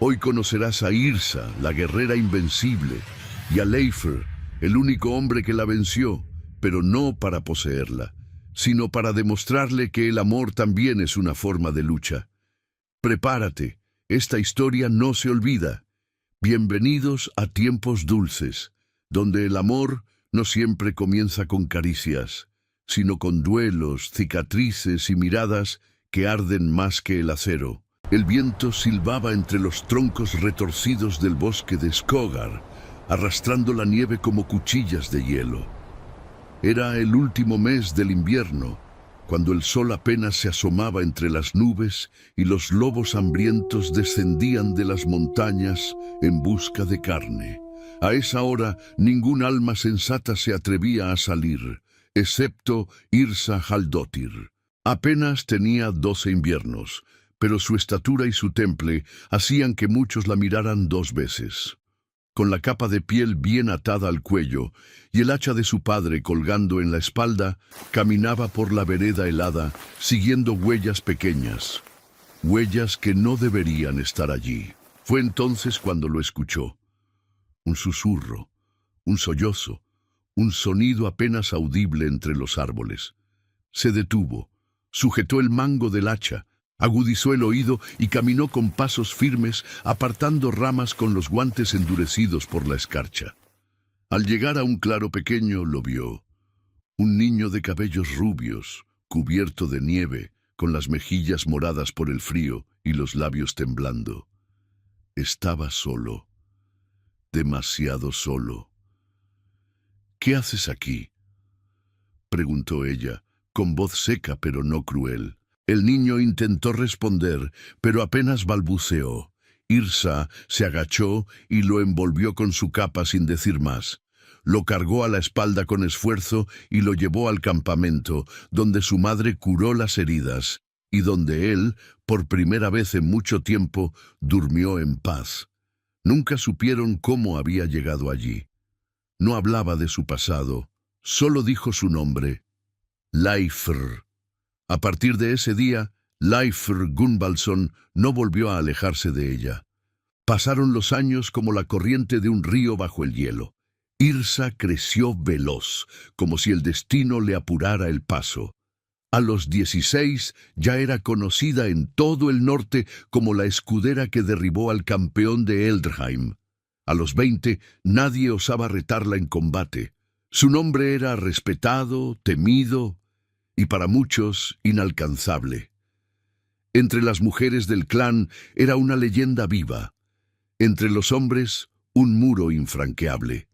Hoy conocerás a Yrsa, la guerrera invencible, y a Leifr, el único hombre que la venció, pero no para poseerla, sino para demostrarle que el amor también es una forma de lucha. Prepárate, esta historia no se olvida. Bienvenidos a Tiempos Dulces, donde el amor no siempre comienza con caricias, sino con duelos, cicatrices y miradas que arden más que el acero. El viento silbaba entre los troncos retorcidos del bosque de Skogar, arrastrando la nieve como cuchillas de hielo. Era el último mes del invierno, cuando el sol apenas se asomaba entre las nubes y los lobos hambrientos descendían de las montañas en busca de carne. A esa hora ningún alma sensata se atrevía a salir, excepto Yrsa Haldóttir. Apenas tenía 12 inviernos, pero su estatura y su temple hacían que muchos la miraran 2 veces. Con la capa de piel bien atada al cuello y el hacha de su padre colgando en la espalda, caminaba por la vereda helada, siguiendo huellas pequeñas, huellas que no deberían estar allí. Fue entonces cuando lo escuchó. Un susurro, un sollozo, un sonido apenas audible entre los árboles. Se detuvo, sujetó el mango del hacha, agudizó el oído y caminó con pasos firmes, apartando ramas con los guantes endurecidos por la escarcha. Al llegar a un claro pequeño, lo vio. Un niño de cabellos rubios, cubierto de nieve, con las mejillas moradas por el frío y los labios temblando. Estaba solo, demasiado solo. «¿Qué haces aquí?», preguntó ella, con voz seca pero no cruel. El niño intentó responder, pero apenas balbuceó. Yrsa se agachó y lo envolvió con su capa sin decir más. Lo cargó a la espalda con esfuerzo y lo llevó al campamento, donde su madre curó las heridas, y donde él, por primera vez en mucho tiempo, durmió en paz. Nunca supieron cómo había llegado allí. No hablaba de su pasado, solo dijo su nombre, Leifr. A partir de ese día, Leifr Gunvaldsson no volvió a alejarse de ella. Pasaron los años como la corriente de un río bajo el hielo. Yrsa creció veloz, como si el destino le apurara el paso. A los 16 ya era conocida en todo el norte como la escudera que derribó al campeón de Eldrheim. A los 20 nadie osaba retarla en combate. Su nombre era respetado, temido y para muchos inalcanzable. Entre las mujeres del clan era una leyenda viva. Entre los hombres, un muro infranqueable.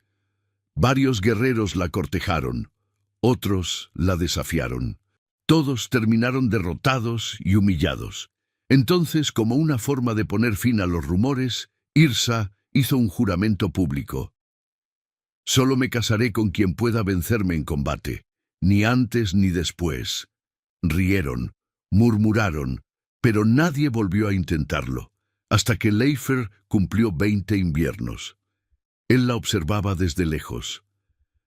Varios guerreros la cortejaron, otros la desafiaron. Todos terminaron derrotados y humillados. Entonces, como una forma de poner fin a los rumores, Yrsa hizo un juramento público. «Solo me casaré con quien pueda vencerme en combate, ni antes ni después». Rieron, murmuraron, pero nadie volvió a intentarlo, hasta que Leifr cumplió 20 inviernos. Él la observaba desde lejos,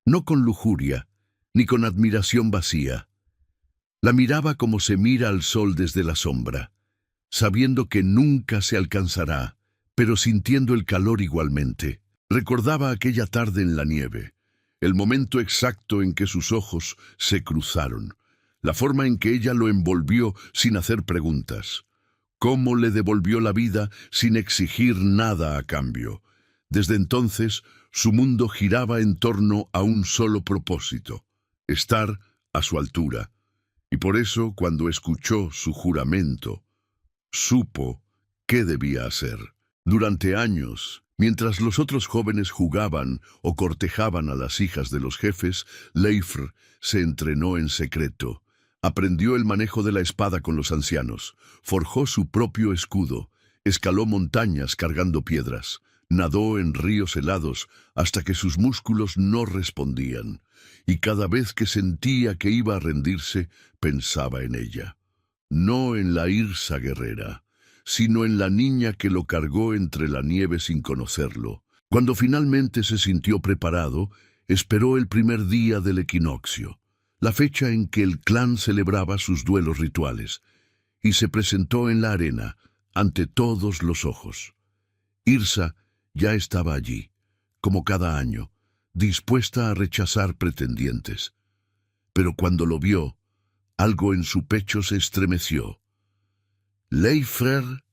no con lujuria, ni con admiración vacía. La miraba como se mira al sol desde la sombra, sabiendo que nunca se alcanzará, pero sintiendo el calor igualmente. Recordaba aquella tarde en la nieve, el momento exacto en que sus ojos se cruzaron, la forma en que ella lo envolvió sin hacer preguntas, cómo le devolvió la vida sin exigir nada a cambio. Desde entonces, su mundo giraba en torno a un solo propósito, estar a su altura. Y por eso, cuando escuchó su juramento, supo qué debía hacer. Durante años, mientras los otros jóvenes jugaban o cortejaban a las hijas de los jefes, Leifr se entrenó en secreto. Aprendió el manejo de la espada con los ancianos, forjó su propio escudo, escaló montañas cargando piedras, nadó en ríos helados hasta que sus músculos no respondían, y cada vez que sentía que iba a rendirse, pensaba en ella. No en la Yrsa guerrera, sino en la niña que lo cargó entre la nieve sin conocerlo. Cuando finalmente se sintió preparado, esperó el primer día del equinoccio, la fecha en que el clan celebraba sus duelos rituales, y se presentó en la arena, ante todos los ojos. Yrsa ya estaba allí, como cada año, dispuesta a rechazar pretendientes. Pero cuando lo vio, algo en su pecho se estremeció. «Leifr»,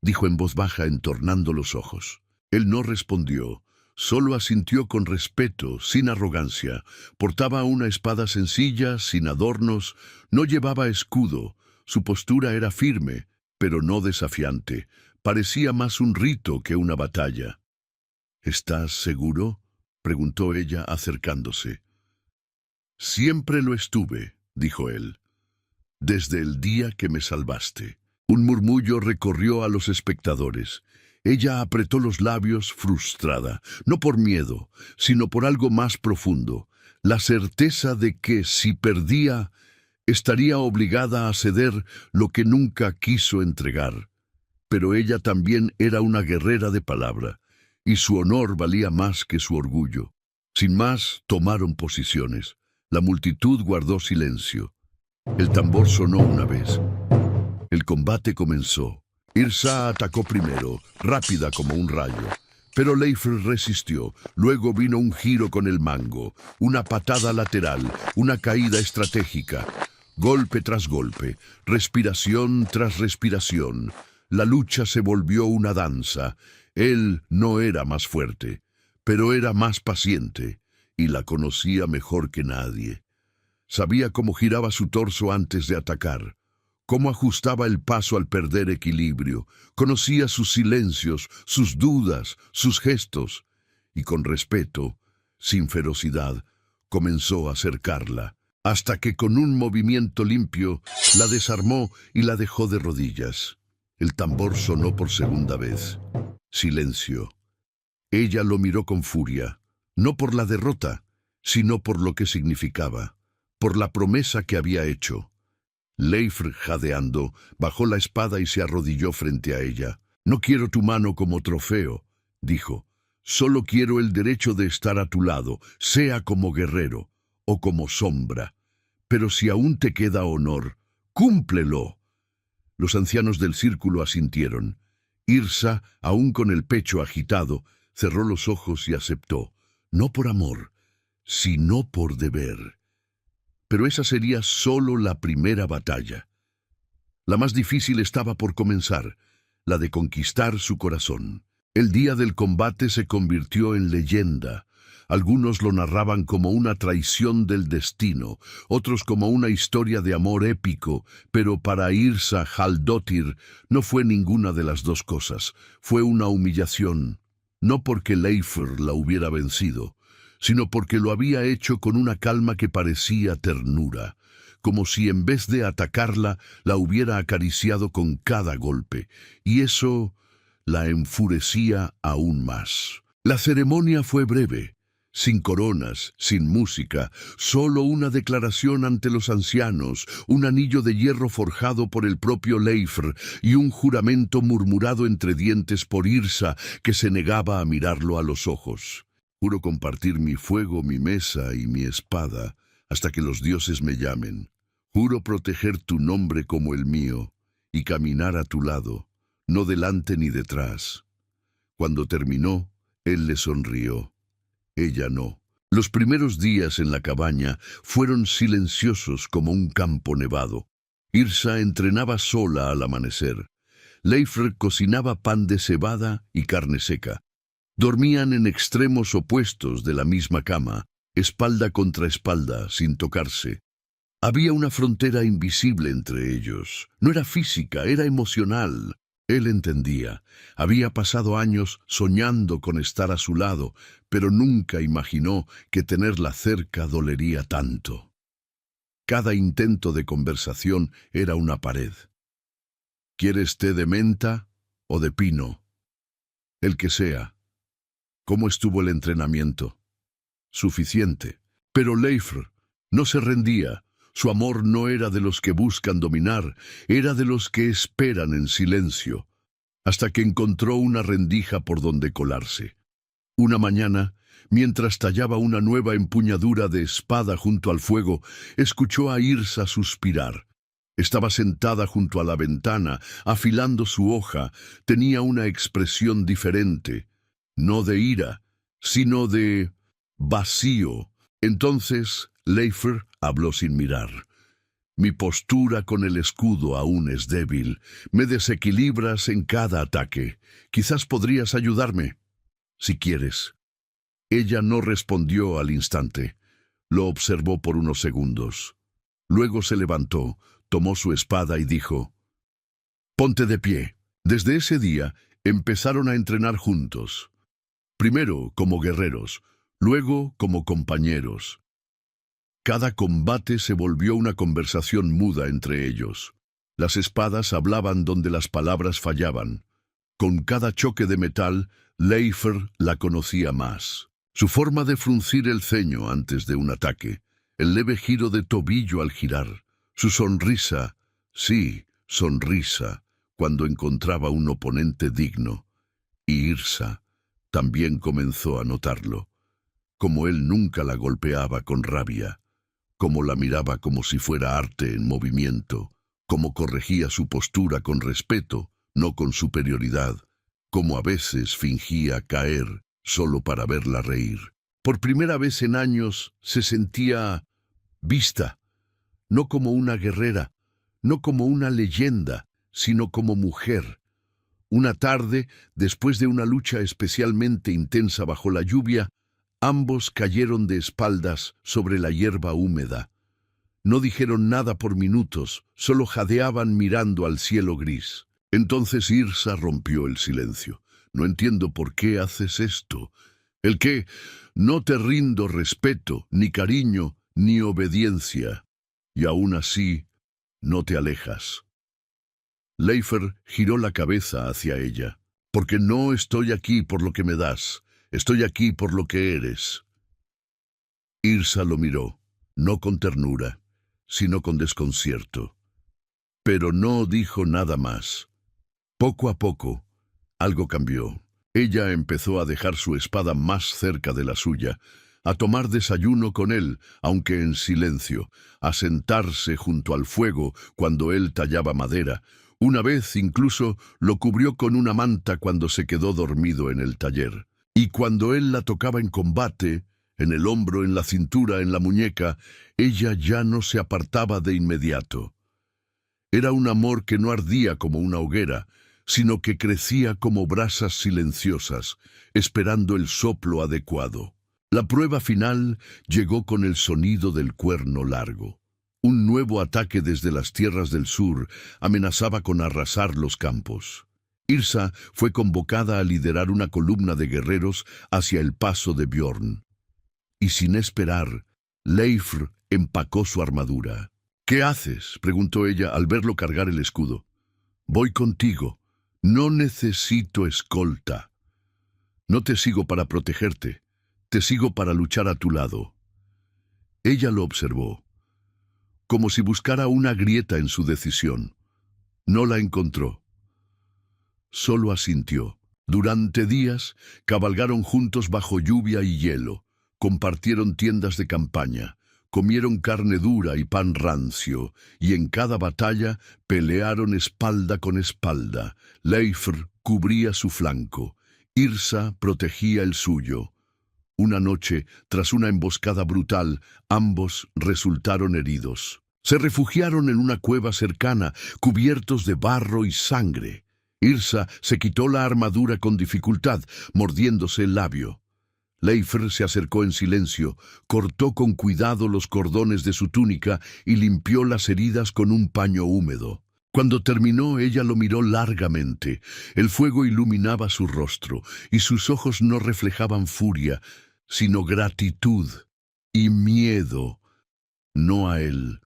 dijo en voz baja, entornando los ojos. Él no respondió, solo asintió con respeto, sin arrogancia. Portaba una espada sencilla, sin adornos, no llevaba escudo. Su postura era firme, pero no desafiante. Parecía más un rito que una batalla. «¿Estás seguro?», preguntó ella, acercándose. «Siempre lo estuve», dijo él, «desde el día que me salvaste». Un murmullo recorrió a los espectadores. Ella apretó los labios, frustrada, no por miedo, sino por algo más profundo, la certeza de que, si perdía, estaría obligada a ceder lo que nunca quiso entregar. Pero ella también era una guerrera de palabra, y su honor valía más que su orgullo. Sin más, tomaron posiciones. La multitud guardó silencio. El tambor sonó una vez. El combate comenzó. Yrsa atacó primero, rápida como un rayo. Pero Leifr resistió. Luego vino un giro con el mango, una patada lateral, una caída estratégica. Golpe tras golpe, respiración tras respiración. La lucha se volvió una danza. Él no era más fuerte, pero era más paciente, y la conocía mejor que nadie. Sabía cómo giraba su torso antes de atacar, cómo ajustaba el paso al perder equilibrio. Conocía sus silencios, sus dudas, sus gestos, y con respeto, sin ferocidad, comenzó a acercarla, hasta que con un movimiento limpio la desarmó y la dejó de rodillas. El tambor sonó por segunda vez. Silencio. Ella lo miró con furia, no por la derrota, sino por lo que significaba, por la promesa que había hecho. Leifr, jadeando, bajó la espada y se arrodilló frente a ella. «No quiero tu mano como trofeo», dijo. «Solo quiero el derecho de estar a tu lado, sea como guerrero o como sombra. Pero si aún te queda honor, cúmplelo». Los ancianos del círculo asintieron. Yrsa, aún con el pecho agitado, cerró los ojos y aceptó, no por amor, sino por deber. Pero esa sería solo la primera batalla. La más difícil estaba por comenzar, la de conquistar su corazón. El día del combate se convirtió en leyenda. Algunos lo narraban como una traición del destino, otros como una historia de amor épico, pero para Yrsa Halldotir no fue ninguna de las dos cosas. Fue una humillación, no porque Leifr la hubiera vencido, sino porque lo había hecho con una calma que parecía ternura, como si en vez de atacarla, la hubiera acariciado con cada golpe, y eso la enfurecía aún más. La ceremonia fue breve, sin coronas, sin música, solo una declaración ante los ancianos, un anillo de hierro forjado por el propio Leifr y un juramento murmurado entre dientes por Yrsa, que se negaba a mirarlo a los ojos. «Juro compartir mi fuego, mi mesa y mi espada hasta que los dioses me llamen. Juro proteger tu nombre como el mío y caminar a tu lado, no delante ni detrás». Cuando terminó, él le sonrió. Ella no. Los primeros días en la cabaña fueron silenciosos como un campo nevado. Yrsa entrenaba sola al amanecer. Leifr cocinaba pan de cebada y carne seca. Dormían en extremos opuestos de la misma cama, espalda contra espalda, sin tocarse. Había una frontera invisible entre ellos. No era física, era emocional. Él entendía. Había pasado años soñando con estar a su lado, pero nunca imaginó que tenerla cerca dolería tanto. Cada intento de conversación era una pared. «¿Quieres té de menta o de pino?» «El que sea». «¿Cómo estuvo el entrenamiento?» «Suficiente». Pero Leifr no se rendía. Su amor no era de los que buscan dominar, era de los que esperan en silencio, hasta que encontró una rendija por donde colarse. Una mañana, mientras tallaba una nueva empuñadura de espada junto al fuego, escuchó a Yrsa suspirar. Estaba sentada junto a la ventana, afilando su hoja. Tenía una expresión diferente, no de ira, sino de vacío. Entonces Leifr habló sin mirar. Mi postura con el escudo aún es débil. Me desequilibras en cada ataque. Quizás podrías ayudarme, si quieres. Ella no respondió al instante. Lo observó por unos segundos. Luego se levantó, tomó su espada y dijo: «Ponte de pie». Desde ese día empezaron a entrenar juntos. Primero como guerreros, luego como compañeros. Cada combate se volvió una conversación muda entre ellos. Las espadas hablaban donde las palabras fallaban. Con cada choque de metal, Leifr la conocía más. Su forma de fruncir el ceño antes de un ataque, el leve giro de tobillo al girar, su sonrisa, sí, sonrisa, cuando encontraba un oponente digno. Y Yrsa también comenzó a notarlo, como él nunca la golpeaba con rabia, como la miraba como si fuera arte en movimiento, como corregía su postura con respeto, no con superioridad, como a veces fingía caer solo para verla reír. Por primera vez en años se sentía vista, no como una guerrera, no como una leyenda, sino como mujer. Una tarde, después de una lucha especialmente intensa bajo la lluvia, ambos cayeron de espaldas sobre la hierba húmeda. No dijeron nada por minutos, solo jadeaban mirando al cielo gris. Entonces Yrsa rompió el silencio. «No entiendo por qué haces esto. ¿El qué? No te rindo respeto, ni cariño, ni obediencia. Y aún así, no te alejas». Leifr giró la cabeza hacia ella. «Porque no estoy aquí por lo que me das. Estoy aquí por lo que eres». Yrsa lo miró, no con ternura, sino con desconcierto. Pero no dijo nada más. Poco a poco, algo cambió. Ella empezó a dejar su espada más cerca de la suya, a tomar desayuno con él, aunque en silencio, a sentarse junto al fuego cuando él tallaba madera. Una vez incluso lo cubrió con una manta cuando se quedó dormido en el taller. Y cuando él la tocaba en combate, en el hombro, en la cintura, en la muñeca, ella ya no se apartaba de inmediato. Era un amor que no ardía como una hoguera, sino que crecía como brasas silenciosas, esperando el soplo adecuado. La prueba final llegó con el sonido del cuerno largo. Un nuevo ataque desde las tierras del sur amenazaba con arrasar los campos. Yrsa fue convocada a liderar una columna de guerreros hacia el paso de Bjorn. Y sin esperar, Leifr empacó su armadura. «¿Qué haces?», preguntó ella al verlo cargar el escudo. «Voy contigo. No necesito escolta. No te sigo para protegerte. Te sigo para luchar a tu lado». Ella lo observó, como si buscara una grieta en su decisión. No la encontró. Solo asintió. Durante días cabalgaron juntos bajo lluvia y hielo, compartieron tiendas de campaña, comieron carne dura y pan rancio, y en cada batalla pelearon espalda con espalda. Leifr cubría su flanco, Yrsa protegía el suyo. Una noche, tras una emboscada brutal, ambos resultaron heridos. Se refugiaron en una cueva cercana, cubiertos de barro y sangre. Yrsa se quitó la armadura con dificultad, mordiéndose el labio. Leifr se acercó en silencio, cortó con cuidado los cordones de su túnica y limpió las heridas con un paño húmedo. Cuando terminó, ella lo miró largamente. El fuego iluminaba su rostro, y sus ojos no reflejaban furia, sino gratitud y miedo, no a él,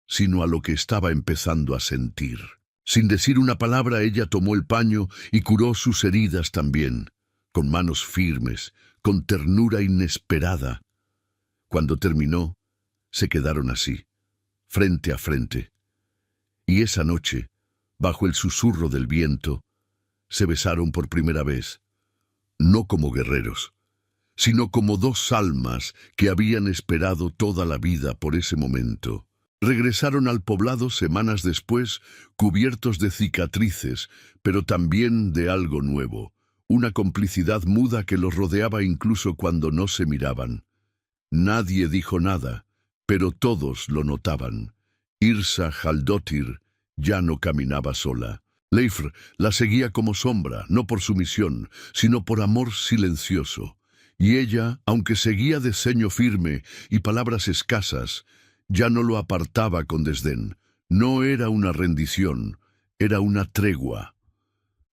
sino a lo que estaba empezando a sentir. Sin decir una palabra, ella tomó el paño y curó sus heridas también, con manos firmes, con ternura inesperada. Cuando terminó, se quedaron así, frente a frente. Y esa noche, bajo el susurro del viento, se besaron por primera vez, no como guerreros, sino como dos almas que habían esperado toda la vida por ese momento. Regresaron al poblado semanas después, cubiertos de cicatrices, pero también de algo nuevo, una complicidad muda que los rodeaba incluso cuando no se miraban. Nadie dijo nada, pero todos lo notaban. Yrsa Haldóttir ya no caminaba sola. Leifr la seguía como sombra, no por sumisión, sino por amor silencioso. Y ella, aunque seguía de ceño firme y palabras escasas, ya no lo apartaba con desdén. No era una rendición, era una tregua.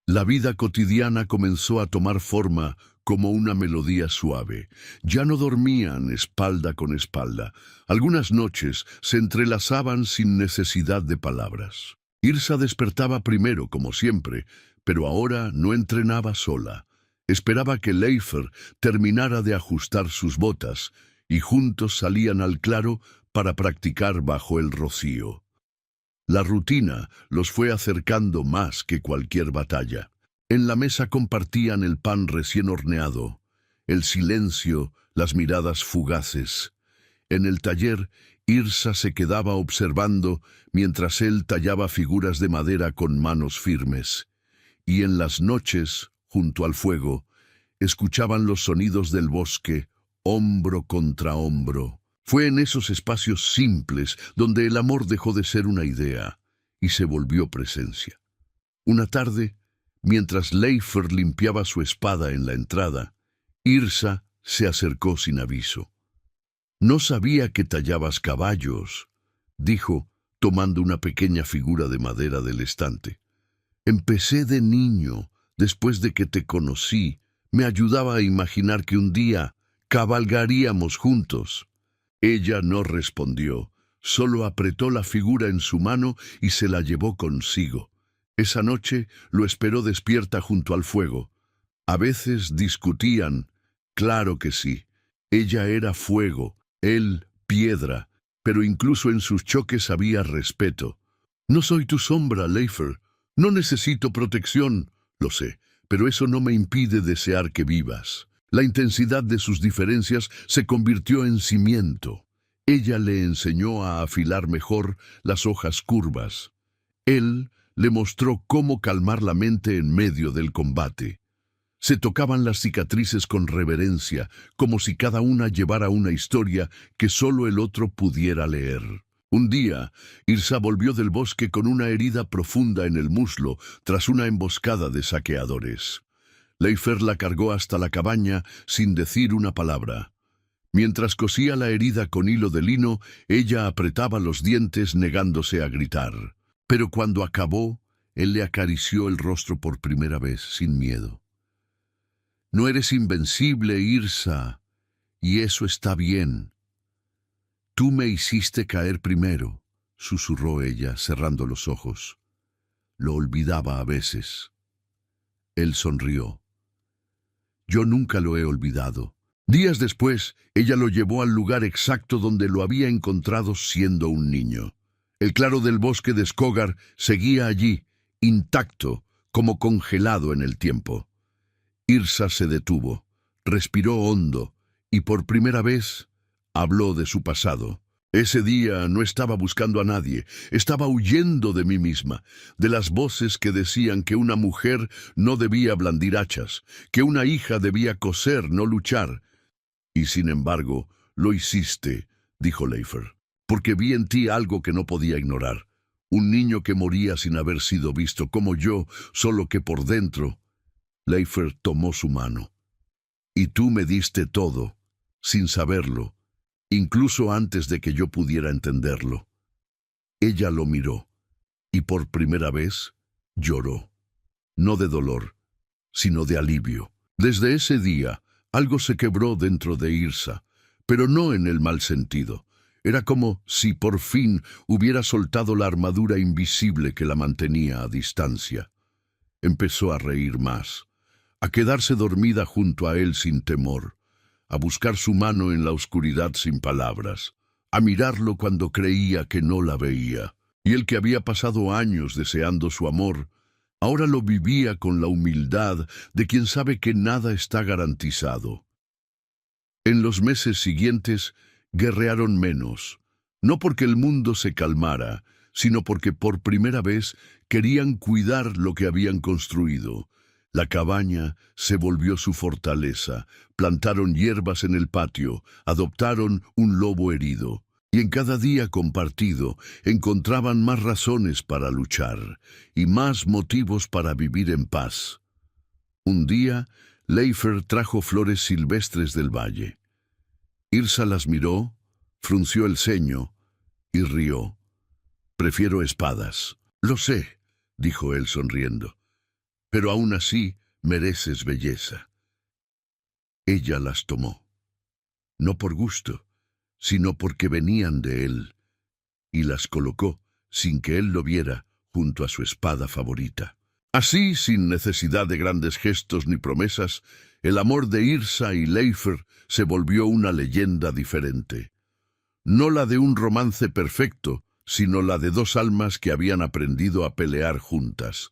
La vida cotidiana comenzó a tomar forma como una melodía suave. Ya no dormían espalda con espalda. Algunas noches se entrelazaban sin necesidad de palabras. Yrsa despertaba primero, como siempre, pero ahora no entrenaba sola. Esperaba que Leifr terminara de ajustar sus botas, y juntos salían al claro para practicar bajo el rocío. La rutina los fue acercando más que cualquier batalla. En la mesa compartían el pan recién horneado, el silencio, las miradas fugaces. En el taller, Yrsa se quedaba observando mientras él tallaba figuras de madera con manos firmes. Y en las noches, junto al fuego, escuchaban los sonidos del bosque, hombro contra hombro. Fue en esos espacios simples donde el amor dejó de ser una idea y se volvió presencia. Una tarde, mientras Leifr limpiaba su espada en la entrada, Yrsa se acercó sin aviso. «No sabía que tallabas caballos», dijo, tomando una pequeña figura de madera del estante. «Empecé de niño, después de que te conocí. Me ayudaba a imaginar que un día cabalgaríamos juntos». Ella no respondió, solo apretó la figura en su mano y se la llevó consigo. Esa noche lo esperó despierta junto al fuego. A veces discutían, claro que sí. Ella era fuego, él piedra, pero incluso en sus choques había respeto. «No soy tu sombra, Leifr. No necesito protección, lo sé, pero eso no me impide desear que vivas». La intensidad de sus diferencias se convirtió en cimiento. Ella le enseñó a afilar mejor las hojas curvas. Él le mostró cómo calmar la mente en medio del combate. Se tocaban las cicatrices con reverencia, como si cada una llevara una historia que solo el otro pudiera leer. Un día, Yrsa volvió del bosque con una herida profunda en el muslo tras una emboscada de saqueadores. Leifr la cargó hasta la cabaña sin decir una palabra. Mientras cosía la herida con hilo de lino, ella apretaba los dientes negándose a gritar. Pero cuando acabó, él le acarició el rostro por primera vez, sin miedo. «No eres invencible, Yrsa, y eso está bien. Tú me hiciste caer primero», susurró ella, cerrando los ojos. Lo olvidaba a veces. Él sonrió. «Yo nunca lo he olvidado». Días después, ella lo llevó al lugar exacto donde lo había encontrado siendo un niño. El claro del bosque de Skógar seguía allí, intacto, como congelado en el tiempo. Yrsa se detuvo, respiró hondo, y por primera vez habló de su pasado. Ese día no estaba buscando a nadie, estaba huyendo de mí misma, de las voces que decían que una mujer no debía blandir hachas, que una hija debía coser, no luchar. «Y sin embargo, lo hiciste», dijo Leifr, «porque vi en ti algo que no podía ignorar. Un niño que moría sin haber sido visto, como yo, solo que por dentro». Leifr tomó su mano. «Y tú me diste todo, sin saberlo, incluso antes de que yo pudiera entenderlo». Ella lo miró, y por primera vez lloró. No de dolor, sino de alivio. Desde ese día, algo se quebró dentro de Yrsa, pero no en el mal sentido. Era como si por fin hubiera soltado la armadura invisible que la mantenía a distancia. Empezó a reír más, a quedarse dormida junto a él sin temor, a buscar su mano en la oscuridad sin palabras, a mirarlo cuando creía que no la veía. Y él, que había pasado años deseando su amor, ahora lo vivía con la humildad de quien sabe que nada está garantizado. En los meses siguientes guerrearon menos, no porque el mundo se calmara, sino porque por primera vez querían cuidar lo que habían construido. La cabaña se volvió su fortaleza, plantaron hierbas en el patio, adoptaron un lobo herido, y en cada día compartido encontraban más razones para luchar y más motivos para vivir en paz. Un día, Leifer trajo flores silvestres del valle. Yrsa las miró, frunció el ceño y rió. «Prefiero espadas». «Lo sé», dijo él sonriendo, «pero aún así mereces belleza». Ella las tomó, no por gusto, sino porque venían de él, y las colocó, sin que él lo viera, junto a su espada favorita. Así, sin necesidad de grandes gestos ni promesas, el amor de Yrsa y Leifer se volvió una leyenda diferente. No la de un romance perfecto, sino la de dos almas que habían aprendido a pelear juntas.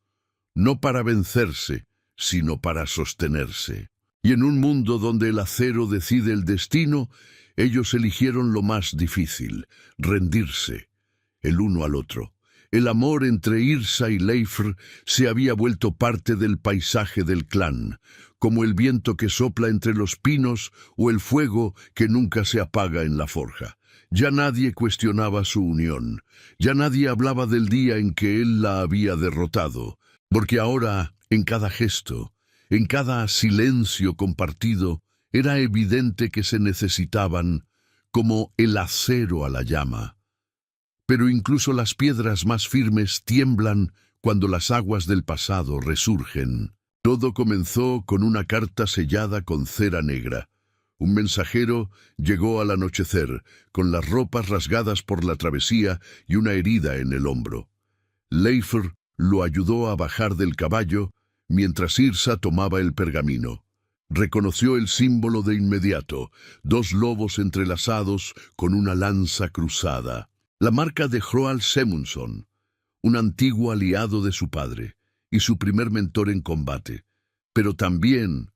No para vencerse, sino para sostenerse. Y en un mundo donde el acero decide el destino, ellos eligieron lo más difícil, rendirse, el uno al otro. El amor entre Yrsa y Leifer se había vuelto parte del paisaje del clan, como el viento que sopla entre los pinos o el fuego que nunca se apaga en la forja. Ya nadie cuestionaba su unión, ya nadie hablaba del día en que él la había derrotado, porque ahora, en cada gesto, en cada silencio compartido, era evidente que se necesitaban como el acero a la llama. Pero incluso las piedras más firmes tiemblan cuando las aguas del pasado resurgen. Todo comenzó con una carta sellada con cera negra. Un mensajero llegó al anochecer, con las ropas rasgadas por la travesía y una herida en el hombro. Leifer lo ayudó a bajar del caballo, mientras Yrsa tomaba el pergamino. Reconoció el símbolo de inmediato, dos lobos entrelazados con una lanza cruzada. La marca de Hroal Semundson, un antiguo aliado de su padre y su primer mentor en combate, pero también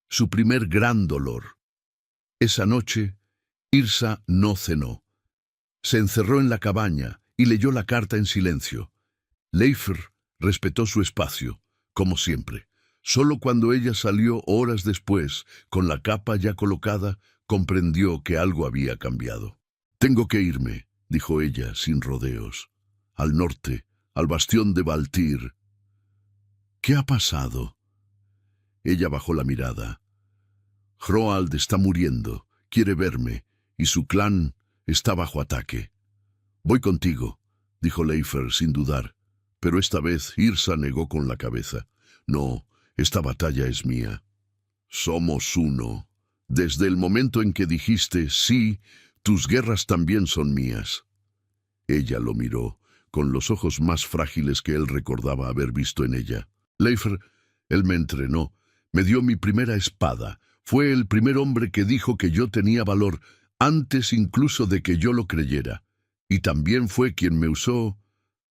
su primer gran dolor. Esa noche, Yrsa no cenó. Se encerró en la cabaña y leyó la carta en silencio. Leifer respetó su espacio, como siempre. Solo cuando ella salió horas después, con la capa ya colocada, comprendió que algo había cambiado. «Tengo que irme», dijo ella sin rodeos. «Al norte, al bastión de Valtyr». «¿Qué ha pasado?» Ella bajó la mirada. «Hroald está muriendo, quiere verme, y su clan está bajo ataque». «Voy contigo», dijo Leifer sin dudar, pero esta vez Yrsa negó con la cabeza. «No, esta batalla es mía». «Somos uno. Desde el momento en que dijiste sí, tus guerras también son mías». Ella lo miró, con los ojos más frágiles que él recordaba haber visto en ella. «Leifer, él me entrenó, me dio mi primera espada. Fue el primer hombre que dijo que yo tenía valor, antes incluso de que yo lo creyera. Y también fue quien me usó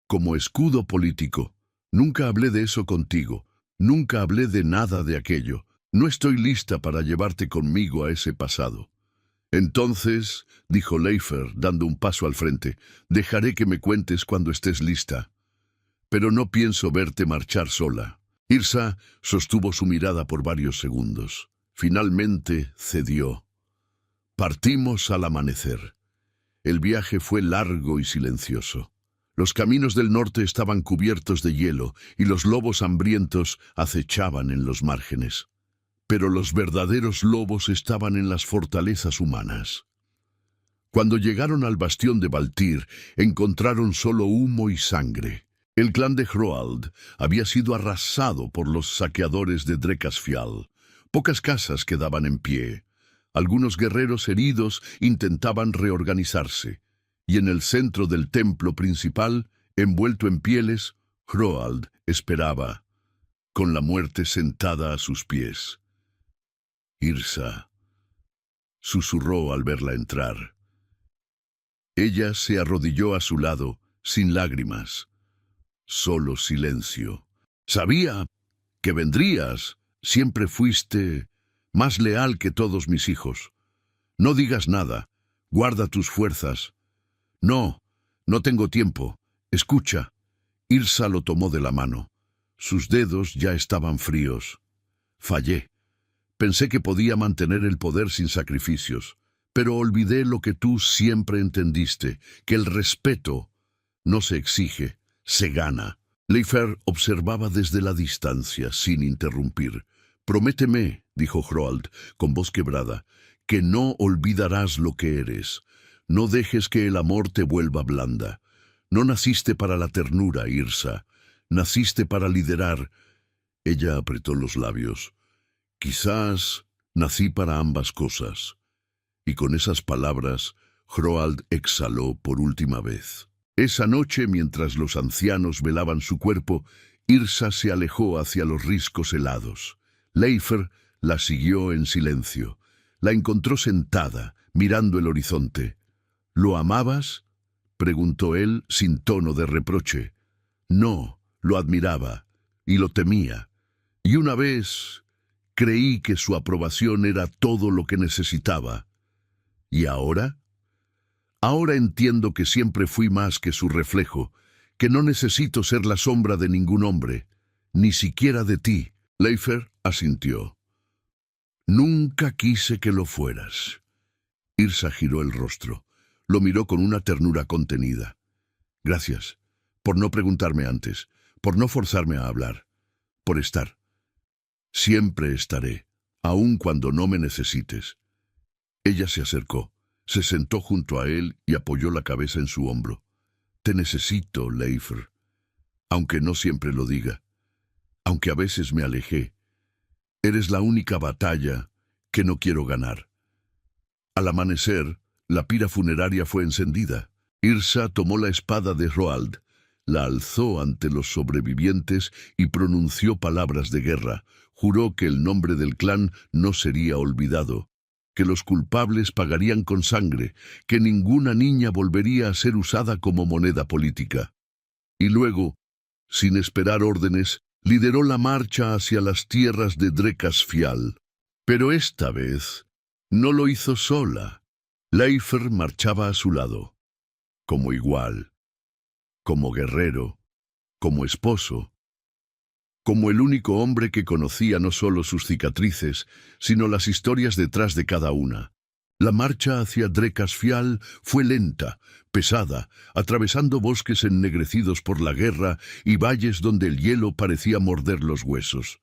como escudo político. Nunca hablé de eso contigo, nunca hablé de nada de aquello. No estoy lista para llevarte conmigo a ese pasado». «Entonces», dijo Leifer, dando un paso al frente, «dejaré que me cuentes cuando estés lista. Pero no pienso verte marchar sola». Yrsa sostuvo su mirada por varios segundos. Finalmente cedió. Partimos al amanecer. El viaje fue largo y silencioso. Los caminos del norte estaban cubiertos de hielo y los lobos hambrientos acechaban en los márgenes. Pero los verdaderos lobos estaban en las fortalezas humanas. Cuando llegaron al bastión de Valtyr, encontraron solo humo y sangre. El clan de Hroald había sido arrasado por los saqueadores de Drekasfjall. Pocas casas quedaban en pie. Algunos guerreros heridos intentaban reorganizarse. Y en el centro del templo principal, envuelto en pieles, Hroald esperaba, con la muerte sentada a sus pies. «Yrsa», susurró al verla entrar. Ella se arrodilló a su lado, sin lágrimas. Solo silencio. «Sabía que vendrías. Siempre fuiste más leal que todos mis hijos. No digas nada. Guarda tus fuerzas. No, no tengo tiempo. Escucha. Yrsa lo tomó de la mano. Sus dedos ya estaban fríos. Fallé. Pensé que podía mantener el poder sin sacrificios, pero olvidé lo que tú siempre entendiste, que el respeto no se exige, se gana. Leifer observaba desde la distancia, sin interrumpir. «Prométeme», dijo Hroald, con voz quebrada, «que no olvidarás lo que eres. No dejes que el amor te vuelva blanda. No naciste para la ternura, Yrsa. Naciste para liderar». Ella apretó los labios. «Quizás nací para ambas cosas». Y con esas palabras, Hroald exhaló por última vez. Esa noche, mientras los ancianos velaban su cuerpo, Yrsa se alejó hacia los riscos helados. Leifer la siguió en silencio. La encontró sentada, mirando el horizonte. «¿Lo amabas?», preguntó él sin tono de reproche. «No, lo admiraba y lo temía. Y una vez creí que su aprobación era todo lo que necesitaba. ¿Y ahora? Ahora entiendo que siempre fui más que su reflejo, que no necesito ser la sombra de ningún hombre, ni siquiera de ti». Leifer asintió. «Nunca quise que lo fueras». Yrsa giró el rostro. Lo miró con una ternura contenida. «Gracias, por no preguntarme antes, por no forzarme a hablar, por estar. Siempre estaré, aun cuando no me necesites». Ella se acercó, se sentó junto a él y apoyó la cabeza en su hombro. «Te necesito, Leifer, aunque no siempre lo diga, aunque a veces me alejé. Eres la única batalla que no quiero ganar». Al amanecer, la pira funeraria fue encendida. Yrsa tomó la espada de Hroald, la alzó ante los sobrevivientes y pronunció palabras de guerra. Juró que el nombre del clan no sería olvidado, que los culpables pagarían con sangre, que ninguna niña volvería a ser usada como moneda política. Y luego, sin esperar órdenes, lideró la marcha hacia las tierras de Drekasfial. Pero esta vez no lo hizo sola. Leifer marchaba a su lado, como igual, como guerrero, como esposo, como el único hombre que conocía no solo sus cicatrices, sino las historias detrás de cada una. La marcha hacia Drekasfial fue lenta, pesada, atravesando bosques ennegrecidos por la guerra y valles donde el hielo parecía morder los huesos.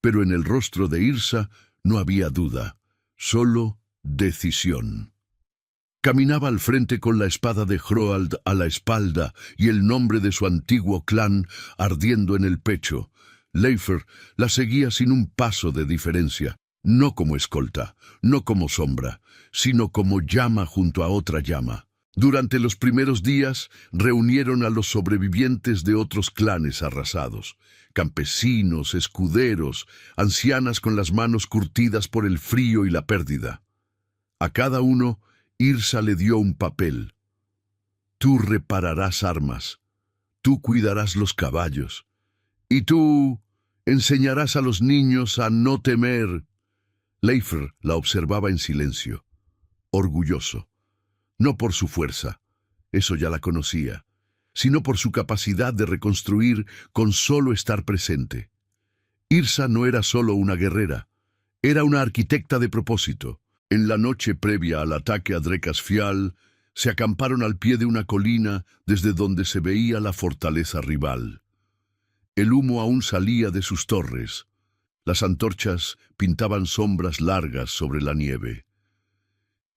Pero en el rostro de Yrsa no había duda, solo decisión. Caminaba al frente con la espada de Hroald a la espalda y el nombre de su antiguo clan ardiendo en el pecho. Leifer la seguía sin un paso de diferencia, no como escolta, no como sombra, sino como llama junto a otra llama. Durante los primeros días reunieron a los sobrevivientes de otros clanes arrasados, campesinos, escuderos, ancianas con las manos curtidas por el frío y la pérdida. A cada uno, Yrsa le dio un papel. «Tú repararás armas, tú cuidarás los caballos, y tú enseñarás a los niños a no temer». Leifer la observaba en silencio, orgulloso, no por su fuerza, eso ya la conocía, sino por su capacidad de reconstruir con solo estar presente. Yrsa no era solo una guerrera, era una arquitecta de propósito. En la noche previa al ataque a Drekasfial, se acamparon al pie de una colina desde donde se veía la fortaleza rival. El humo aún salía de sus torres. Las antorchas pintaban sombras largas sobre la nieve.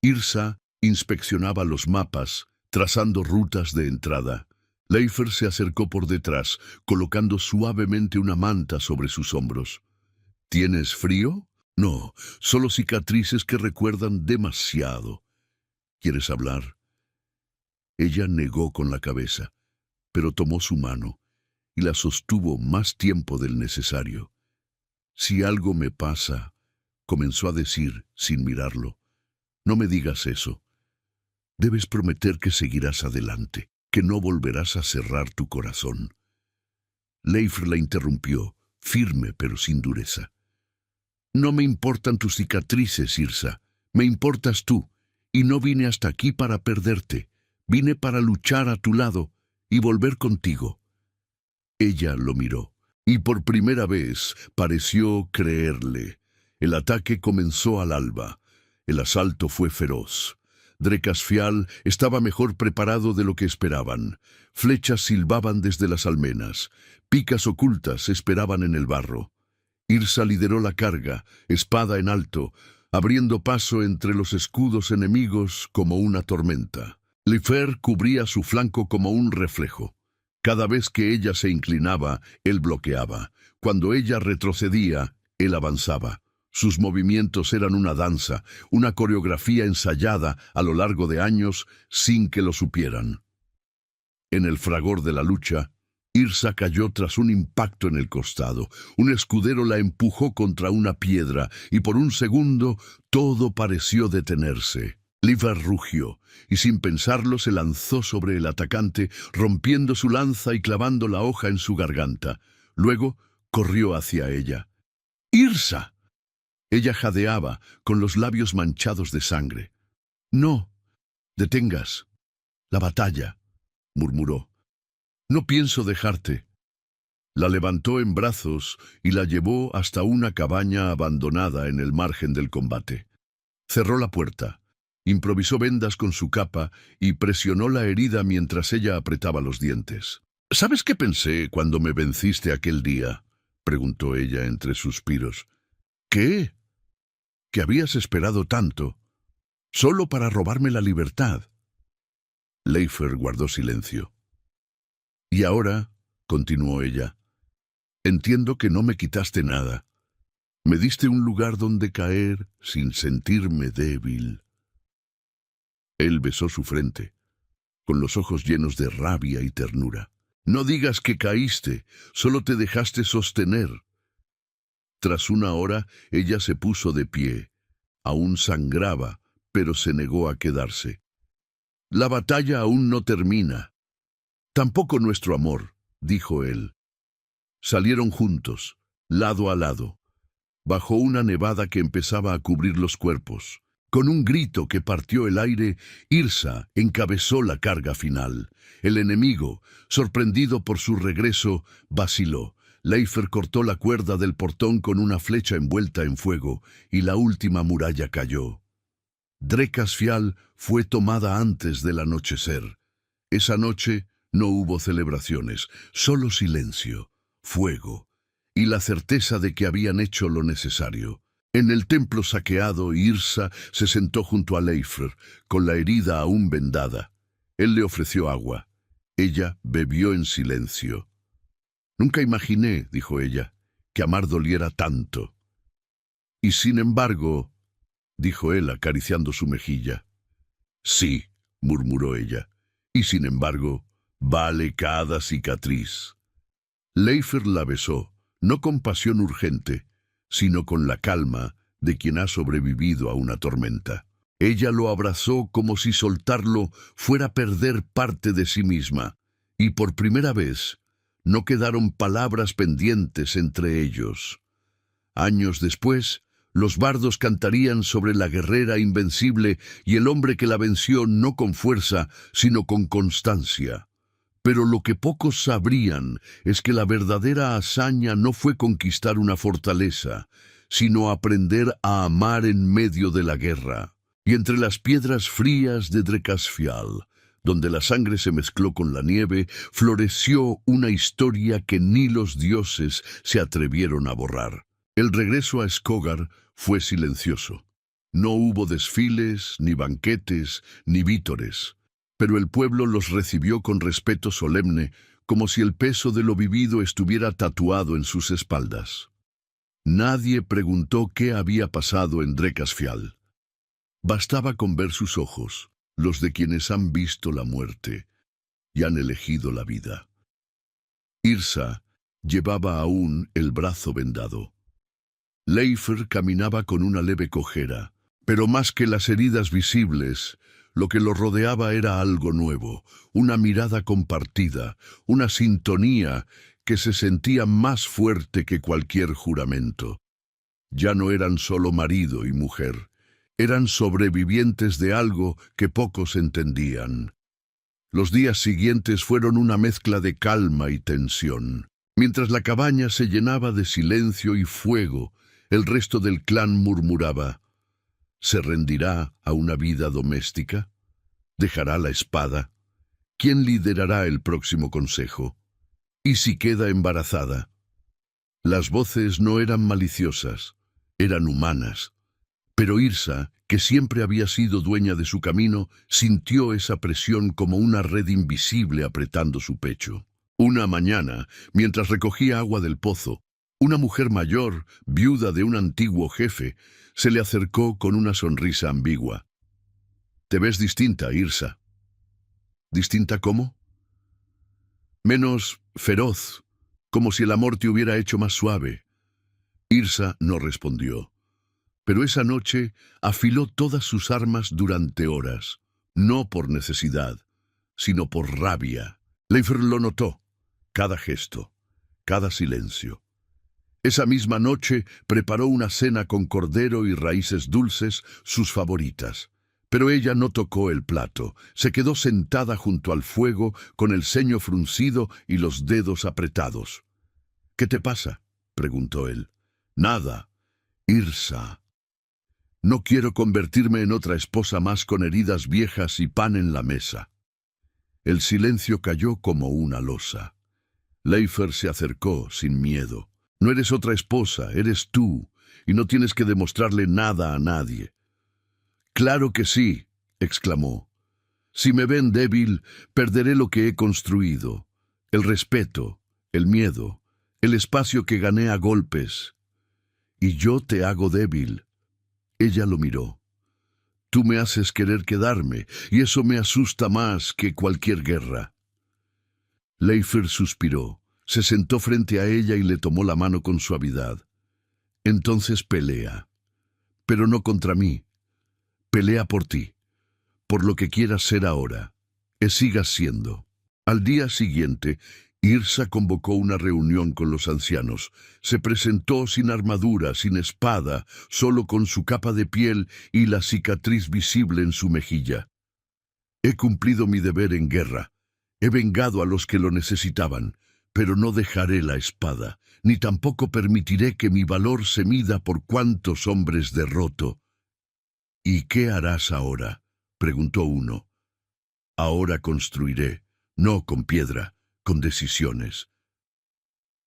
Yrsa inspeccionaba los mapas, trazando rutas de entrada. Leifer se acercó por detrás, colocando suavemente una manta sobre sus hombros. «¿Tienes frío?» «No, solo cicatrices que recuerdan demasiado». «¿Quieres hablar?» Ella negó con la cabeza, pero tomó su mano y la sostuvo más tiempo del necesario. «Si algo me pasa», comenzó a decir sin mirarlo, «no me digas eso. Debes prometer que seguirás adelante, que no volverás a cerrar tu corazón». Leifer la interrumpió, firme pero sin dureza. «No me importan tus cicatrices, Yrsa. Me importas tú, y no vine hasta aquí para perderte. Vine para luchar a tu lado y volver contigo. Ella lo miró, y por primera vez pareció creerle. El ataque comenzó al alba. El asalto fue feroz. Drecasfial estaba mejor preparado de lo que esperaban. Flechas silbaban desde las almenas. Picas ocultas esperaban en el barro. Yrsa lideró la carga, espada en alto, abriendo paso entre los escudos enemigos como una tormenta. Lifer cubría su flanco como un reflejo. Cada vez que ella se inclinaba, él bloqueaba. Cuando ella retrocedía, él avanzaba. Sus movimientos eran una danza, una coreografía ensayada a lo largo de años sin que lo supieran. En el fragor de la lucha, Yrsa cayó tras un impacto en el costado. Un escudero la empujó contra una piedra y por un segundo todo pareció detenerse. Lifer rugió y sin pensarlo se lanzó sobre el atacante, rompiendo su lanza y clavando la hoja en su garganta. Luego corrió hacia ella. ¡Yrsa! Ella jadeaba, con los labios manchados de sangre. «No, detengas la batalla», murmuró. «No pienso dejarte». La levantó en brazos y la llevó hasta una cabaña abandonada en el margen del combate. Cerró la puerta, improvisó vendas con su capa y presionó la herida mientras ella apretaba los dientes. «¿Sabes qué pensé cuando me venciste aquel día?», preguntó ella entre suspiros. «¿Qué? Que habías esperado tanto, solo para robarme la libertad». Leifer guardó silencio. «Y ahora», continuó ella, «entiendo que no me quitaste nada. Me diste un lugar donde caer sin sentirme débil». Él besó su frente, con los ojos llenos de rabia y ternura. «No digas que caíste, solo te dejaste sostener». Tras una hora, ella se puso de pie. Aún sangraba, pero se negó a quedarse. «La batalla aún no termina. Tampoco nuestro amor», dijo él. Salieron juntos, lado a lado, bajo una nevada que empezaba a cubrir los cuerpos. Con un grito que partió el aire, Yrsa encabezó la carga final. El enemigo, sorprendido por su regreso, vaciló. Leifer cortó la cuerda del portón con una flecha envuelta en fuego, y la última muralla cayó. Drecasfial fue tomada antes del anochecer. Esa noche no hubo celebraciones, solo silencio, fuego, y la certeza de que habían hecho lo necesario. En el templo saqueado, Yrsa se sentó junto a Leifer, con la herida aún vendada. Él le ofreció agua. Ella bebió en silencio. «Nunca imaginé», dijo ella, «que amar doliera tanto». «Y sin embargo», dijo él acariciando su mejilla. «Sí», murmuró ella, «y sin embargo, vale cada cicatriz». Leifer la besó, no con pasión urgente, sino con la calma de quien ha sobrevivido a una tormenta. Ella lo abrazó como si soltarlo fuera perder parte de sí misma, y por primera vez no quedaron palabras pendientes entre ellos. Años después, los bardos cantarían sobre la guerrera invencible y el hombre que la venció no con fuerza, sino con constancia. Pero lo que pocos sabrían es que la verdadera hazaña no fue conquistar una fortaleza, sino aprender a amar en medio de la guerra. Y entre las piedras frías de Drecasfial, donde la sangre se mezcló con la nieve, floreció una historia que ni los dioses se atrevieron a borrar. El regreso a Skogar fue silencioso. No hubo desfiles, ni banquetes, ni vítores, pero el pueblo los recibió con respeto solemne, como si el peso de lo vivido estuviera tatuado en sus espaldas. Nadie preguntó qué había pasado en Drecasfial. Bastaba con ver sus ojos, los de quienes han visto la muerte y han elegido la vida. Yrsa llevaba aún el brazo vendado. Leifer caminaba con una leve cojera, pero más que las heridas visibles, lo que lo rodeaba era algo nuevo, una mirada compartida, una sintonía que se sentía más fuerte que cualquier juramento. Ya no eran solo marido y mujer, eran sobrevivientes de algo que pocos entendían. Los días siguientes fueron una mezcla de calma y tensión. Mientras la cabaña se llenaba de silencio y fuego, el resto del clan murmuraba: ¿se rendirá a una vida doméstica? ¿Dejará la espada? ¿Quién liderará el próximo consejo? ¿Y si queda embarazada? Las voces no eran maliciosas, eran humanas. Pero Yrsa, que siempre había sido dueña de su camino, sintió esa presión como una red invisible apretando su pecho. Una mañana, mientras recogía agua del pozo, una mujer mayor, viuda de un antiguo jefe, se le acercó con una sonrisa ambigua. «Te ves distinta, Yrsa». «¿Distinta cómo?» «Menos feroz, como si el amor te hubiera hecho más suave». Yrsa no respondió. Pero esa noche afiló todas sus armas durante horas, no por necesidad, sino por rabia. Leifr lo notó, cada gesto, cada silencio. Esa misma noche preparó una cena con cordero y raíces dulces, sus favoritas. Pero ella no tocó el plato, se quedó sentada junto al fuego con el ceño fruncido y los dedos apretados. «¿Qué te pasa?», preguntó él. «Nada, Yrsa. No quiero convertirme en otra esposa más con heridas viejas y pan en la mesa». El silencio cayó como una losa. Leifr se acercó sin miedo. «No eres otra esposa, eres tú, y no tienes que demostrarle nada a nadie». «Claro que sí», exclamó. «Si me ven débil, perderé lo que he construido, el respeto, el miedo, el espacio que gané a golpes. Y yo te hago débil». Ella lo miró. «Tú me haces querer quedarme, y eso me asusta más que cualquier guerra». Leifr suspiró, se sentó frente a ella y le tomó la mano con suavidad. «Entonces pelea, pero no contra mí. Pelea por ti, por lo que quieras ser ahora, que sigas siendo». Al día siguiente, Yrsa convocó una reunión con los ancianos. Se presentó sin armadura, sin espada, solo con su capa de piel y la cicatriz visible en su mejilla. «He cumplido mi deber en guerra. He vengado a los que lo necesitaban, pero no dejaré la espada, ni tampoco permitiré que mi valor se mida por cuántos hombres derroto». «¿Y qué harás ahora?», preguntó uno. «Ahora construiré, no con piedra, con decisiones».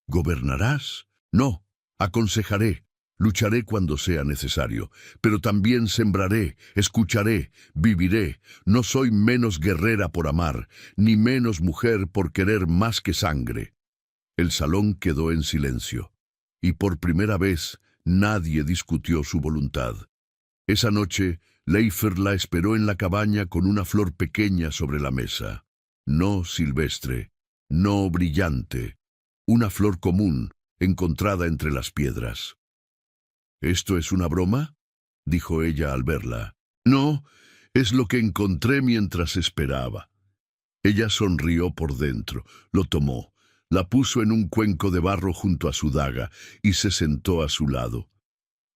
«¿Gobernarás?». «No, aconsejaré, lucharé cuando sea necesario, pero también sembraré, escucharé, viviré. No soy menos guerrera por amar, ni menos mujer por querer más que sangre». El salón quedó en silencio, y por primera vez nadie discutió su voluntad. Esa noche, Leifr la esperó en la cabaña con una flor pequeña sobre la mesa. No silvestre, no brillante, una flor común, encontrada entre las piedras. «¿Esto es una broma?», dijo ella al verla. «No, es lo que encontré mientras esperaba». Ella sonrió por dentro, lo tomó, la puso en un cuenco de barro junto a su daga y se sentó a su lado.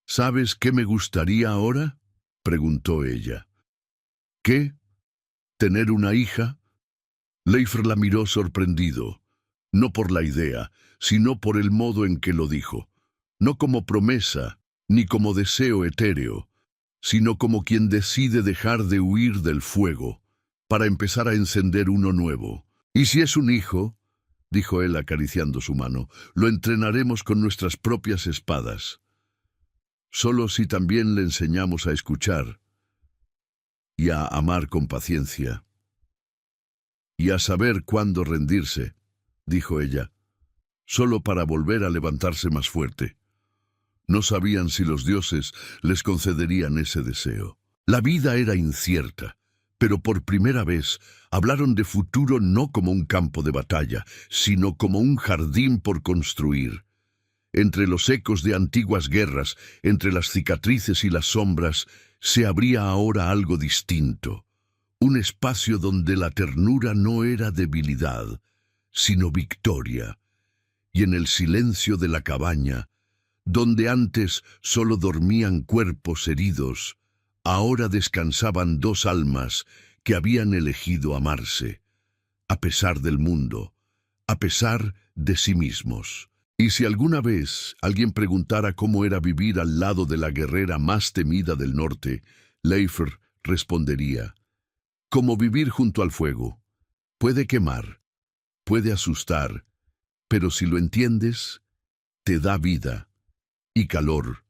«¿Sabes qué me gustaría ahora?», preguntó ella. «¿Qué? ¿Tener una hija?». Leifr la miró sorprendido, no por la idea, sino por el modo en que lo dijo. No como promesa, ni como deseo etéreo, sino como quien decide dejar de huir del fuego, para empezar a encender uno nuevo. «Y si es un hijo», dijo él acariciando su mano, «lo entrenaremos con nuestras propias espadas. Solo si también le enseñamos a escuchar y a amar con paciencia. Y a saber cuándo rendirse», dijo ella, «solo para volver a levantarse más fuerte». No sabían si los dioses les concederían ese deseo. La vida era incierta, pero por primera vez hablaron de futuro no como un campo de batalla, sino como un jardín por construir. Entre los ecos de antiguas guerras, entre las cicatrices y las sombras, se abría ahora algo distinto. Un espacio donde la ternura no era debilidad, sino victoria. Y en el silencio de la cabaña, donde antes solo dormían cuerpos heridos, ahora descansaban dos almas que habían elegido amarse, a pesar del mundo, a pesar de sí mismos. Y si alguna vez alguien preguntara cómo era vivir al lado de la guerrera más temida del norte, Leifr respondería: como vivir junto al fuego. Puede quemar, puede asustar, pero si lo entiendes, te da vida y calor,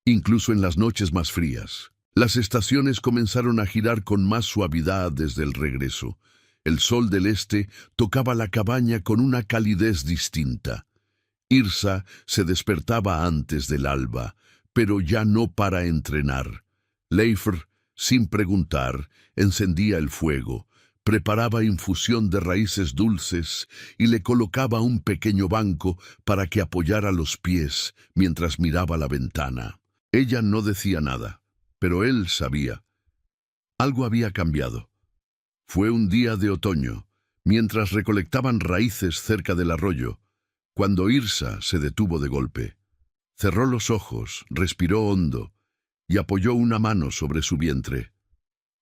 incluso en las noches más frías. Las estaciones comenzaron a girar con más suavidad desde el regreso. El sol del este tocaba la cabaña con una calidez distinta. Yrsa se despertaba antes del alba, pero ya no para entrenar. Leifr, sin preguntar, encendía el fuego, preparaba infusión de raíces dulces y le colocaba un pequeño banco para que apoyara los pies mientras miraba la ventana. Ella no decía nada, pero él sabía. Algo había cambiado. Fue un día de otoño, mientras recolectaban raíces cerca del arroyo, cuando Yrsa se detuvo de golpe. Cerró los ojos, respiró hondo y apoyó una mano sobre su vientre.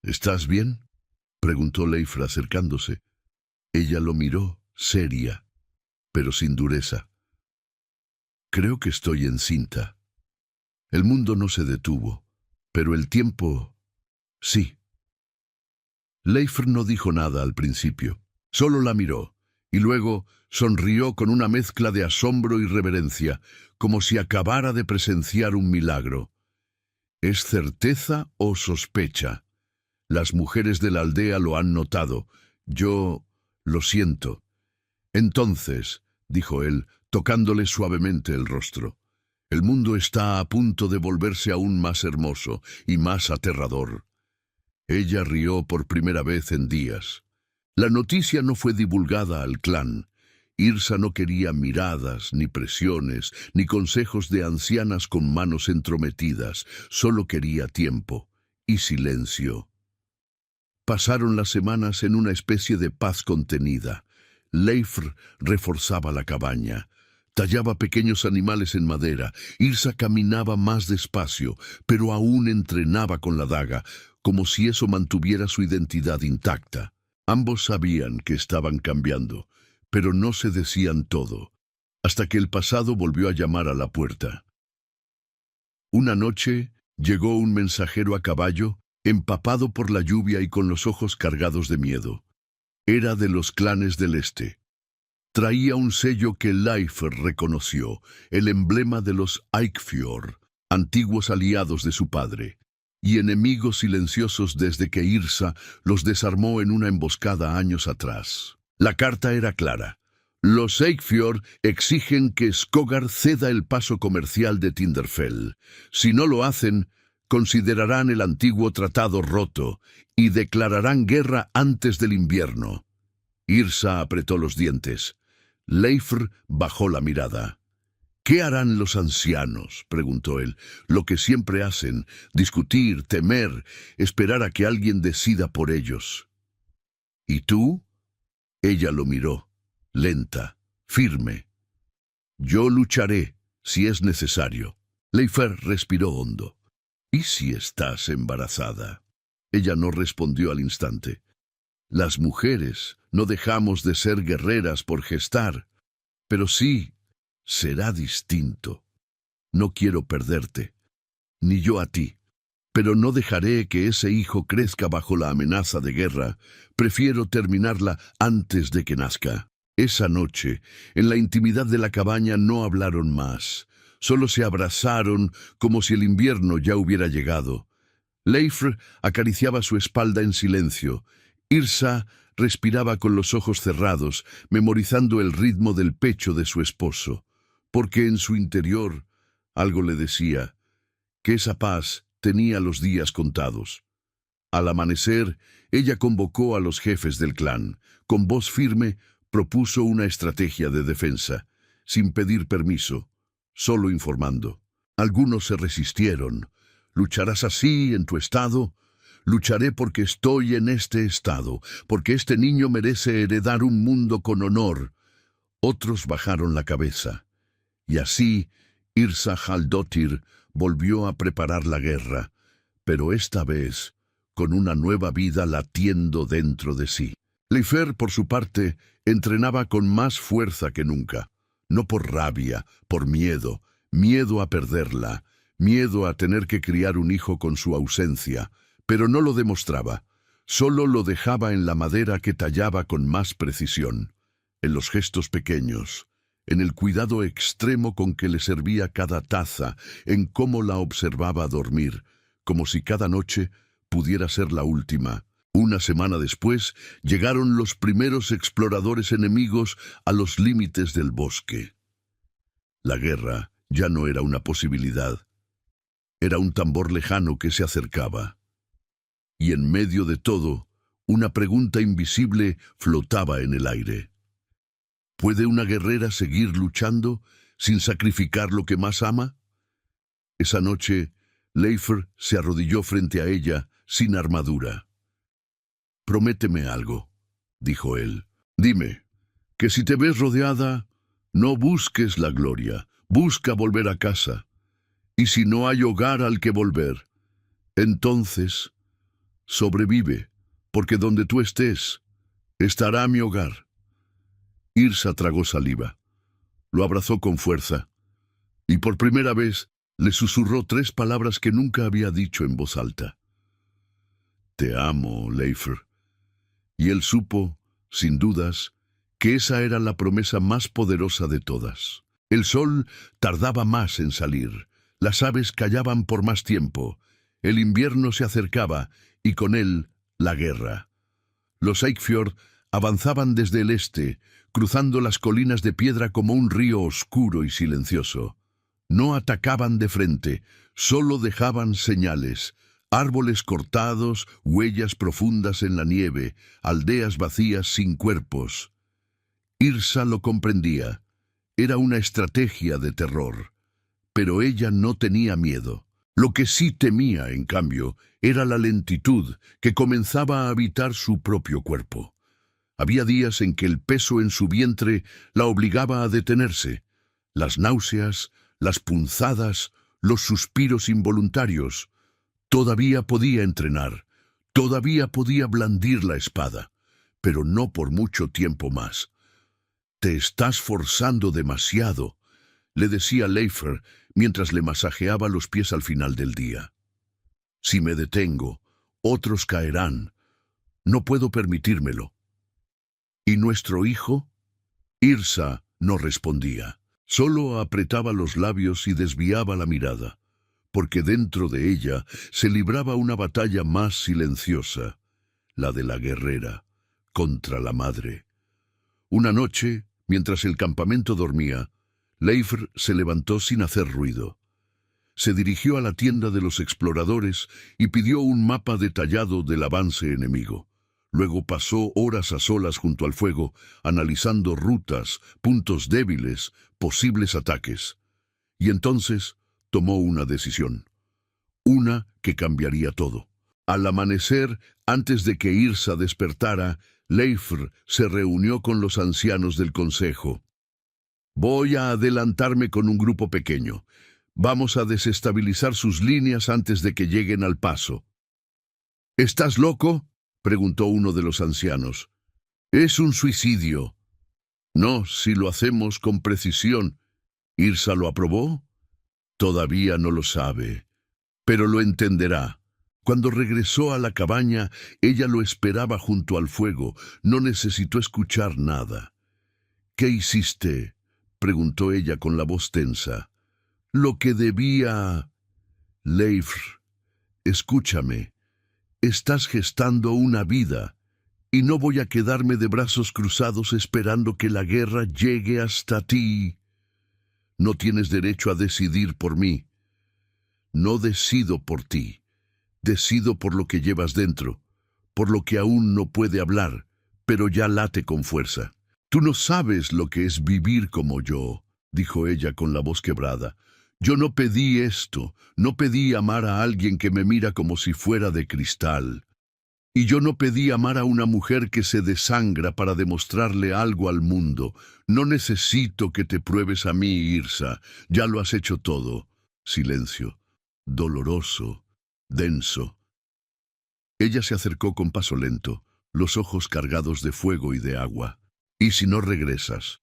¿Estás bien?, preguntó Leifr acercándose. Ella lo miró, seria, pero sin dureza. Creo que estoy encinta. El mundo no se detuvo, pero el tiempo sí. Leifr no dijo nada al principio, solo la miró, y luego sonrió con una mezcla de asombro y reverencia, como si acabara de presenciar un milagro. ¿Es certeza o sospecha? Las mujeres de la aldea lo han notado. Yo lo siento. Entonces, dijo él, tocándole suavemente el rostro, el mundo está a punto de volverse aún más hermoso y más aterrador. Ella rió por primera vez en días. La noticia no fue divulgada al clan. Yrsa no quería miradas, ni presiones, ni consejos de ancianas con manos entrometidas. Solo quería tiempo y silencio. Pasaron las semanas en una especie de paz contenida. Leifr reforzaba la cabaña. Tallaba pequeños animales en madera. Yrsa caminaba más despacio, pero aún entrenaba con la daga, como si eso mantuviera su identidad intacta. Ambos sabían que estaban cambiando, pero no se decían todo, hasta que el pasado volvió a llamar a la puerta. Una noche llegó un mensajero a caballo, empapado por la lluvia y con los ojos cargados de miedo. Era de los clanes del este. Traía un sello que Leifr reconoció, el emblema de los Eikfjord, antiguos aliados de su padre, y enemigos silenciosos desde que Yrsa los desarmó en una emboscada años atrás. La carta era clara. Los Eikfjord exigen que Skogar ceda el paso comercial de Tinderfell. Si no lo hacen, considerarán el antiguo tratado roto y declararán guerra antes del invierno. Yrsa apretó los dientes. Leifr bajó la mirada. ¿Qué harán los ancianos?, preguntó él. Lo que siempre hacen: discutir, temer, esperar a que alguien decida por ellos. ¿Y tú? Ella lo miró, lenta, firme. Yo lucharé, si es necesario. Leifr respiró hondo. ¿Y si estás embarazada? Ella no respondió al instante. Las mujeres no dejamos de ser guerreras por gestar, pero sí, será distinto. No quiero perderte, ni yo a ti, pero no dejaré que ese hijo crezca bajo la amenaza de guerra. Prefiero terminarla antes de que nazca. Esa noche, en la intimidad de la cabaña, no hablaron más. Solo se abrazaron como si el invierno ya hubiera llegado. Leifr acariciaba su espalda en silencio. Yrsa respiraba con los ojos cerrados, memorizando el ritmo del pecho de su esposo, porque en su interior algo le decía que esa paz tenía los días contados. Al amanecer, ella convocó a los jefes del clan. Con voz firme, propuso una estrategia de defensa, sin pedir permiso, solo informando. Algunos se resistieron. ¿Lucharás así en tu estado? Lucharé porque estoy en este estado, porque este niño merece heredar un mundo con honor. Otros bajaron la cabeza. Y así, Yrsa Haldottir volvió a preparar la guerra, pero esta vez con una nueva vida latiendo dentro de sí. Leifer, por su parte, entrenaba con más fuerza que nunca. No por rabia, por miedo, miedo a perderla, miedo a tener que criar un hijo con su ausencia, pero no lo demostraba. Solo lo dejaba en la madera que tallaba con más precisión, en los gestos pequeños, en el cuidado extremo con que le servía cada taza, en cómo la observaba dormir, como si cada noche pudiera ser la última. Una semana después, llegaron los primeros exploradores enemigos a los límites del bosque. La guerra ya no era una posibilidad. Era un tambor lejano que se acercaba. Y en medio de todo, una pregunta invisible flotaba en el aire. ¿Puede una guerrera seguir luchando sin sacrificar lo que más ama? Esa noche, Leifer se arrodilló frente a ella sin armadura. «Prométeme algo», dijo él. «Dime, que si te ves rodeada, no busques la gloria, busca volver a casa. Y si no hay hogar al que volver, entonces sobrevive, porque donde tú estés, estará mi hogar». Yrsa tragó saliva, lo abrazó con fuerza, y por primera vez le susurró 3 palabras que nunca había dicho en voz alta. «Te amo, Leifer». Y él supo, sin dudas, que esa era la promesa más poderosa de todas. El sol tardaba más en salir, las aves callaban por más tiempo, el invierno se acercaba y con él la guerra. Los Eikfjord avanzaban desde el este, cruzando las colinas de piedra como un río oscuro y silencioso. No atacaban de frente, solo dejaban señales. Árboles cortados, huellas profundas en la nieve, aldeas vacías sin cuerpos. Yrsa lo comprendía. Era una estrategia de terror. Pero ella no tenía miedo. Lo que sí temía, en cambio, era la lentitud que comenzaba a habitar su propio cuerpo. Había días en que el peso en su vientre la obligaba a detenerse. Las náuseas, las punzadas, los suspiros involuntarios. Todavía podía entrenar, todavía podía blandir la espada, pero no por mucho tiempo más. «Te estás forzando demasiado», le decía Leifer mientras le masajeaba los pies al final del día. «Si me detengo, otros caerán. No puedo permitírmelo». «¿Y nuestro hijo?» Yrsa no respondía, solo apretaba los labios y desviaba la mirada, porque dentro de ella se libraba una batalla más silenciosa, la de la guerrera, contra la madre. Una noche, mientras el campamento dormía, Leifer se levantó sin hacer ruido. Se dirigió a la tienda de los exploradores y pidió un mapa detallado del avance enemigo. Luego pasó horas a solas junto al fuego, analizando rutas, puntos débiles, posibles ataques. Y entonces tomó una decisión. Una que cambiaría todo. Al amanecer, antes de que Yrsa despertara, Leifer se reunió con los ancianos del consejo. «Voy a adelantarme con un grupo pequeño. Vamos a desestabilizar sus líneas antes de que lleguen al paso». «¿Estás loco?», preguntó uno de los ancianos. «Es un suicidio». «No, si lo hacemos con precisión». «¿Yrsa lo aprobó?» «Todavía no lo sabe, pero lo entenderá». Cuando regresó a la cabaña, ella lo esperaba junto al fuego. No necesitó escuchar nada. «¿Qué hiciste?», preguntó ella con la voz tensa. «Lo que debía...». «Leifer, escúchame. Estás gestando una vida, y no voy a quedarme de brazos cruzados esperando que la guerra llegue hasta ti. No tienes derecho a decidir por mí. No decido por ti. Decido por lo que llevas dentro, por lo que aún no puede hablar, pero ya late con fuerza. Tú no sabes lo que es vivir como yo», dijo ella con la voz quebrada. «Yo no pedí esto, no pedí amar a alguien que me mira como si fuera de cristal. Y yo no pedí amar a una mujer que se desangra para demostrarle algo al mundo. No necesito que te pruebes a mí, Yrsa. Ya lo has hecho todo». Silencio, doloroso, denso. Ella se acercó con paso lento, los ojos cargados de fuego y de agua. ¿Y si no regresas?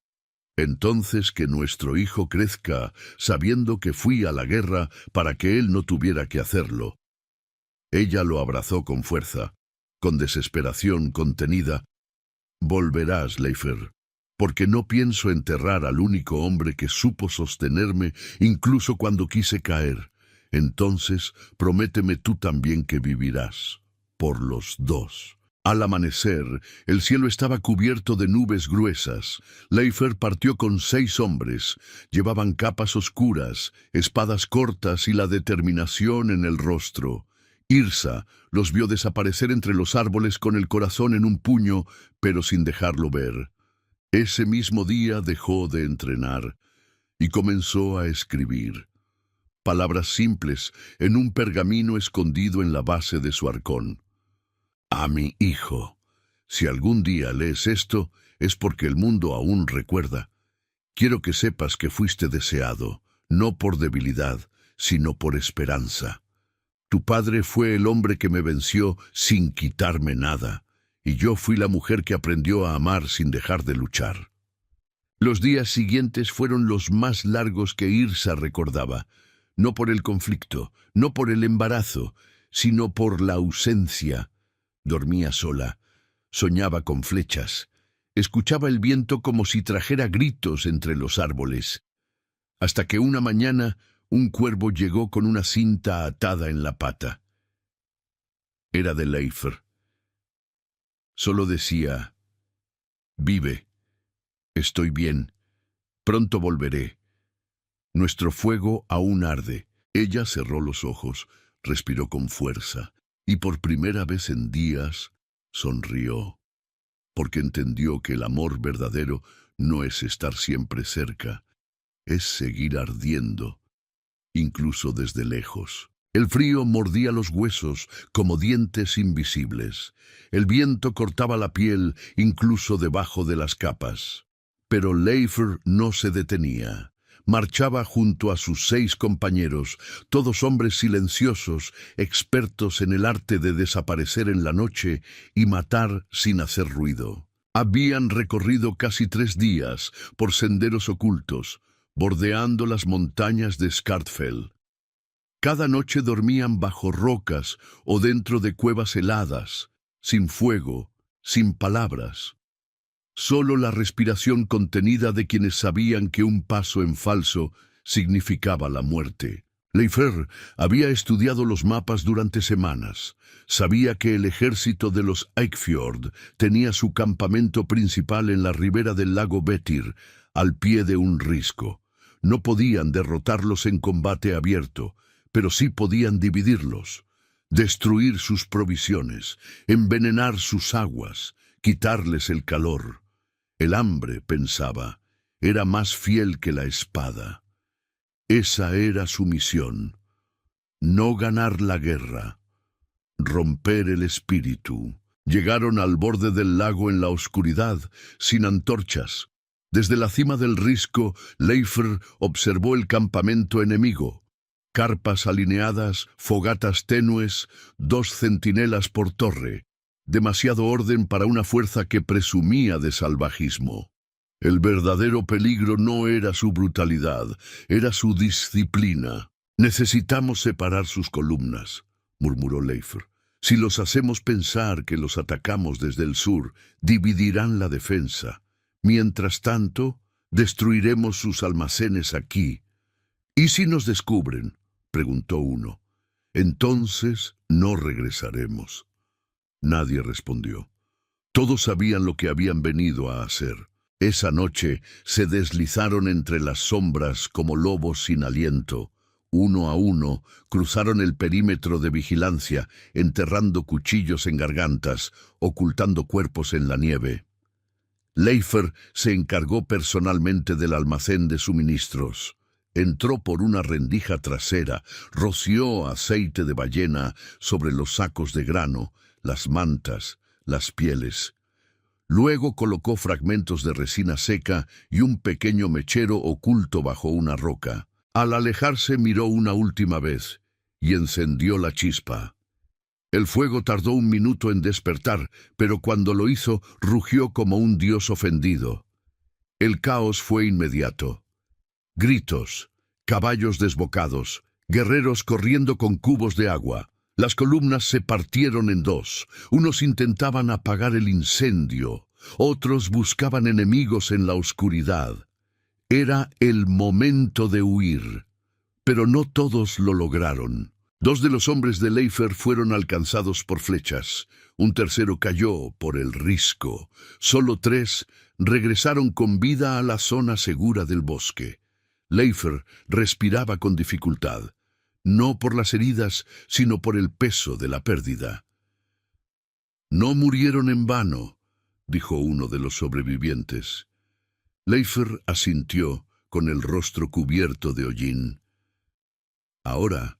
Entonces que nuestro hijo crezca sabiendo que fui a la guerra para que él no tuviera que hacerlo. Ella lo abrazó con fuerza, con desesperación contenida. Volverás, Leifer, porque no pienso enterrar al único hombre que supo sostenerme incluso cuando quise caer. Entonces, prométeme tú también que vivirás, por los dos. Al amanecer, el cielo estaba cubierto de nubes gruesas. Leifer partió con 6 hombres. Llevaban capas oscuras, espadas cortas y la determinación en el rostro. Irsa los vio desaparecer entre los árboles con el corazón en un puño, pero sin dejarlo ver. Ese mismo día dejó de entrenar y comenzó a escribir. Palabras simples en un pergamino escondido en la base de su arcón. A mi hijo, si algún día lees esto, es porque el mundo aún recuerda. Quiero que sepas que fuiste deseado, no por debilidad, sino por esperanza. Tu padre fue el hombre que me venció sin quitarme nada, y yo fui la mujer que aprendió a amar sin dejar de luchar. Los días siguientes fueron los más largos que Irsa recordaba, no por el conflicto, no por el embarazo, sino por la ausencia. Dormía sola, soñaba con flechas, escuchaba el viento como si trajera gritos entre los árboles, hasta que una mañana un cuervo llegó con una cinta atada en la pata. Era de Leifer. Solo decía: vive, estoy bien, pronto volveré. Nuestro fuego aún arde. Ella cerró los ojos, respiró con fuerza, y por primera vez en días sonrió, porque entendió que el amor verdadero no es estar siempre cerca, es seguir ardiendo, incluso desde lejos. El frío mordía los huesos como dientes invisibles. El viento cortaba la piel incluso debajo de las capas. Pero Leifer no se detenía. Marchaba junto a sus 6 compañeros, todos hombres silenciosos, expertos en el arte de desaparecer en la noche y matar sin hacer ruido. Habían recorrido casi 3 días por senderos ocultos, bordeando las montañas de Skartfell. Cada noche dormían bajo rocas o dentro de cuevas heladas, sin fuego, sin palabras. Solo la respiración contenida de quienes sabían que un paso en falso significaba la muerte. Leifer había estudiado los mapas durante semanas. Sabía que el ejército de los Eikfjord tenía su campamento principal en la ribera del lago Betir, al pie de un risco. No podían derrotarlos en combate abierto, pero sí podían dividirlos, destruir sus provisiones, envenenar sus aguas, quitarles el calor. El hambre, pensaba, era más fiel que la espada. Esa era su misión: no ganar la guerra, romper el espíritu. Llegaron al borde del lago en la oscuridad, sin antorchas. Desde la cima del risco, Leifer observó el campamento enemigo. Carpas alineadas, fogatas tenues, 2 centinelas por torre. Demasiado orden para una fuerza que presumía de salvajismo. El verdadero peligro no era su brutalidad, era su disciplina. Necesitamos separar sus columnas, murmuró Leifer. Si los hacemos pensar que los atacamos desde el sur, dividirán la defensa. Mientras tanto, destruiremos sus almacenes aquí. ¿Y si nos descubren?, preguntó uno. Entonces no regresaremos. Nadie respondió. Todos sabían lo que habían venido a hacer. Esa noche se deslizaron entre las sombras como lobos sin aliento. Uno a uno cruzaron el perímetro de vigilancia, enterrando cuchillos en gargantas, ocultando cuerpos en la nieve. Leifer se encargó personalmente del almacén de suministros. Entró por una rendija trasera, roció aceite de ballena sobre los sacos de grano, las mantas, las pieles. Luego colocó fragmentos de resina seca y un pequeño mechero oculto bajo una roca. Al alejarse miró una última vez y encendió la chispa. El fuego tardó 1 minuto en despertar, pero cuando lo hizo, rugió como un dios ofendido. El caos fue inmediato. Gritos, caballos desbocados, guerreros corriendo con cubos de agua. Las columnas se partieron en dos. Unos intentaban apagar el incendio, otros buscaban enemigos en la oscuridad. Era el momento de huir, pero no todos lo lograron. 2 de los hombres de Leifer fueron alcanzados por flechas. Un tercero cayó por el risco. Solo 3 regresaron con vida a la zona segura del bosque. Leifer respiraba con dificultad, no por las heridas, sino por el peso de la pérdida. «No murieron en vano», dijo uno de los sobrevivientes. Leifer asintió con el rostro cubierto de hollín. «Ahora,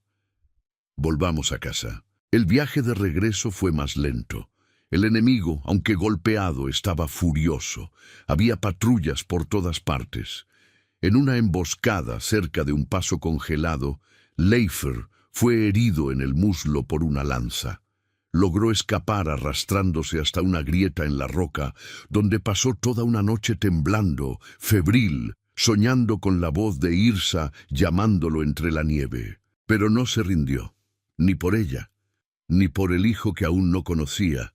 volvamos a casa». El viaje de regreso fue más lento. El enemigo, aunque golpeado, estaba furioso. Había patrullas por todas partes. En una emboscada cerca de un paso congelado, Leifer fue herido en el muslo por una lanza. Logró escapar arrastrándose hasta una grieta en la roca, donde pasó toda una noche temblando, febril, soñando con la voz de Yrsa llamándolo entre la nieve. Pero no se rindió, ni por ella, ni por el hijo que aún no conocía,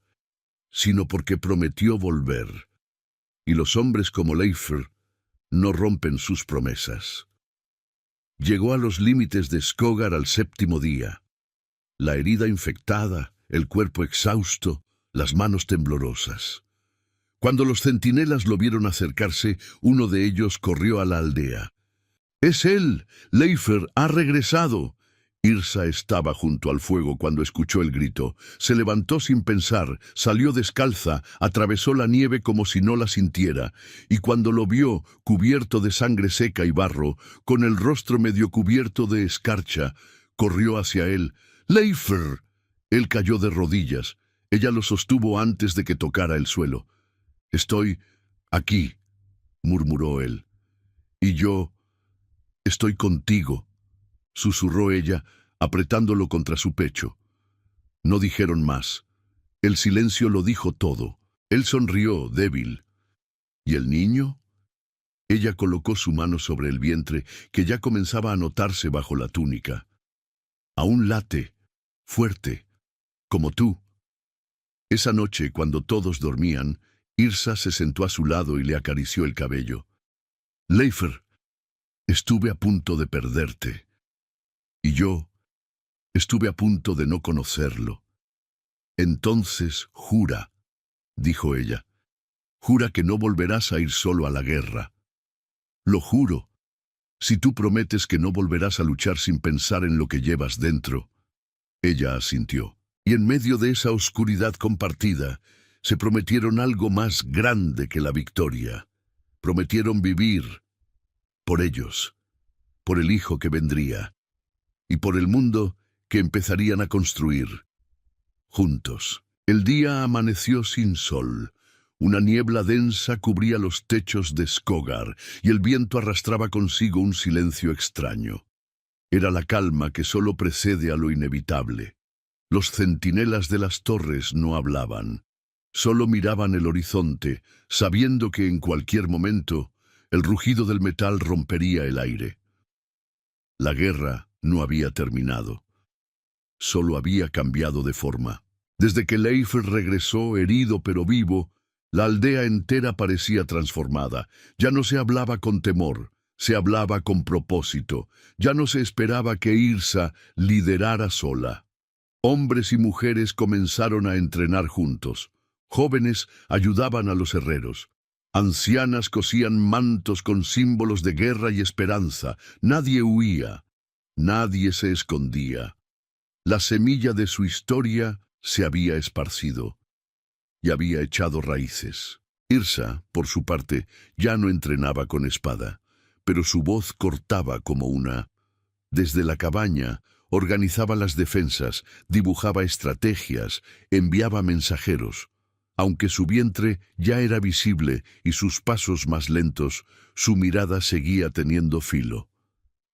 sino porque prometió volver. Y los hombres como Leifer no rompen sus promesas. Llegó a los límites de Skógar al 7º día. La herida infectada, el cuerpo exhausto, las manos temblorosas. Cuando los centinelas lo vieron acercarse, uno de ellos corrió a la aldea. «¡Es él! ¡Leifer ha regresado!». Yrsa estaba junto al fuego cuando escuchó el grito. Se levantó sin pensar, salió descalza, atravesó la nieve como si no la sintiera, y cuando lo vio, cubierto de sangre seca y barro, con el rostro medio cubierto de escarcha, corrió hacia él. «¡Leifer!». Él cayó de rodillas. Ella lo sostuvo antes de que tocara el suelo. «Estoy aquí», murmuró él. «Y yo estoy contigo», susurró ella, apretándolo contra su pecho. No dijeron más. El silencio lo dijo todo. Él sonrió, débil. ¿Y el niño? Ella colocó su mano sobre el vientre, que ya comenzaba a notarse bajo la túnica. Aún late, fuerte, como tú. Esa noche, cuando todos dormían, Yrsa se sentó a su lado y le acarició el cabello. «Leifer, estuve a punto de perderte. Y yo estuve a punto de no conocerlo. Entonces jura», dijo ella, «jura que no volverás a ir solo a la guerra». «Lo juro, si tú prometes que no volverás a luchar sin pensar en lo que llevas dentro». Ella asintió, y en medio de esa oscuridad compartida, se prometieron algo más grande que la victoria. Prometieron vivir por ellos, por el hijo que vendría, y por el mundo que empezarían a construir juntos. El día amaneció sin sol. Una niebla densa cubría los techos de Skógar, y el viento arrastraba consigo un silencio extraño. Era la calma que solo precede a lo inevitable. Los centinelas de las torres no hablaban. Solo miraban el horizonte, sabiendo que en cualquier momento el rugido del metal rompería el aire. La guerra no había terminado. Solo había cambiado de forma. Desde que Leifer regresó, herido pero vivo, la aldea entera parecía transformada. Ya no se hablaba con temor, se hablaba con propósito. Ya no se esperaba que Yrsa liderara sola. Hombres y mujeres comenzaron a entrenar juntos. Jóvenes ayudaban a los herreros. Ancianas cosían mantos con símbolos de guerra y esperanza. Nadie huía. Nadie se escondía. La semilla de su historia se había esparcido y había echado raíces. Yrsa, por su parte, ya no entrenaba con espada, pero su voz cortaba como una. Desde la cabaña, organizaba las defensas, dibujaba estrategias, enviaba mensajeros. Aunque su vientre ya era visible y sus pasos más lentos, su mirada seguía teniendo filo.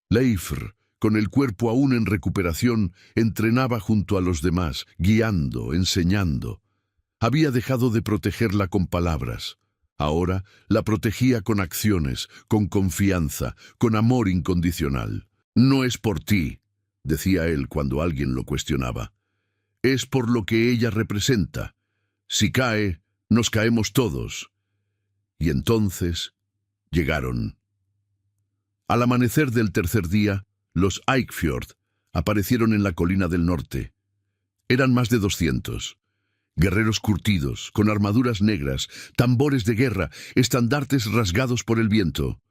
Leifer con el cuerpo aún en recuperación, entrenaba junto a los demás, guiando, enseñando. Había dejado de protegerla con palabras. Ahora la protegía con acciones, con confianza, con amor incondicional. «No es por ti», decía él cuando alguien lo cuestionaba. «Es por lo que ella representa. Si cae, nos caemos todos». Y entonces llegaron. Al amanecer del tercer día, los Eikfjord aparecieron en la colina del norte. Eran más de 200. Guerreros curtidos, con armaduras negras, tambores de guerra, estandartes rasgados por el viento.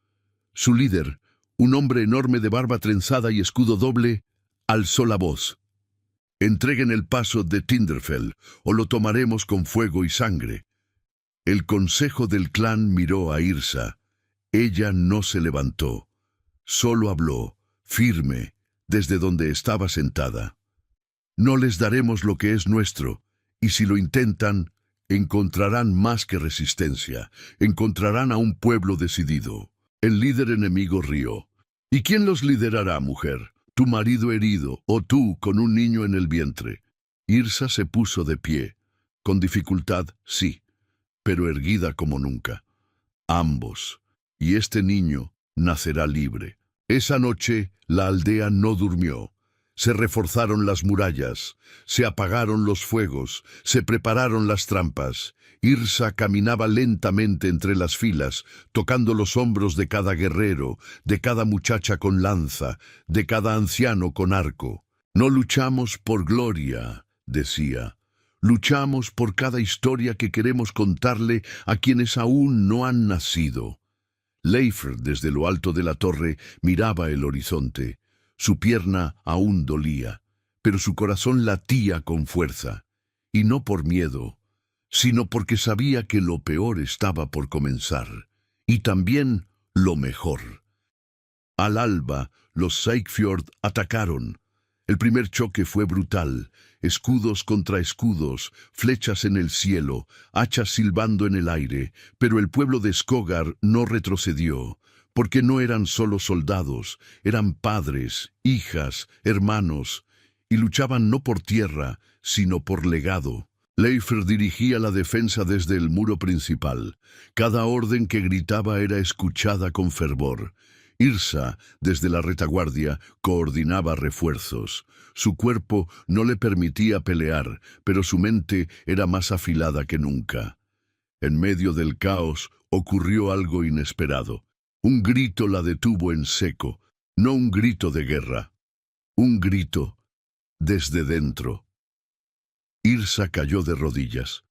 Su líder, un hombre enorme de barba trenzada y escudo doble, alzó la voz. «Entreguen el paso de Tinderfell, o lo tomaremos con fuego y sangre». El consejo del clan miró a Yrsa. Ella no se levantó. Solo habló, firme, desde donde estaba sentada. «No les daremos lo que es nuestro, y si lo intentan, encontrarán más que resistencia, encontrarán a un pueblo decidido». El líder enemigo rió. «¿Y quién los liderará, mujer? ¿Tu marido herido o tú con un niño en el vientre?» Yrsa se puso de pie. Con dificultad, sí, pero erguida como nunca. «Ambos. Y este niño nacerá libre». Esa noche la aldea no durmió. Se reforzaron las murallas, se apagaron los fuegos, se prepararon las trampas. Yrsa caminaba lentamente entre las filas, tocando los hombros de cada guerrero, de cada muchacha con lanza, de cada anciano con arco. «No luchamos por gloria», decía. «Luchamos por cada historia que queremos contarle a quienes aún no han nacido». Leifr, desde lo alto de la torre, miraba el horizonte. Su pierna aún dolía, pero su corazón latía con fuerza. Y no por miedo, sino porque sabía que lo peor estaba por comenzar. Y también lo mejor. Al alba, los Eikfjord atacaron. El primer choque fue brutal. Escudos contra escudos, flechas en el cielo, hachas silbando en el aire, pero el pueblo de Skogar no retrocedió, porque no eran solo soldados, eran padres, hijas, hermanos, y luchaban no por tierra, sino por legado. Leifr dirigía la defensa desde el muro principal. Cada orden que gritaba era escuchada con fervor. Yrsa, desde la retaguardia, coordinaba refuerzos. Su cuerpo no le permitía pelear, pero su mente era más afilada que nunca. En medio del caos ocurrió algo inesperado. Un grito la detuvo en seco, no un grito de guerra. Un grito desde dentro. Yrsa cayó de rodillas,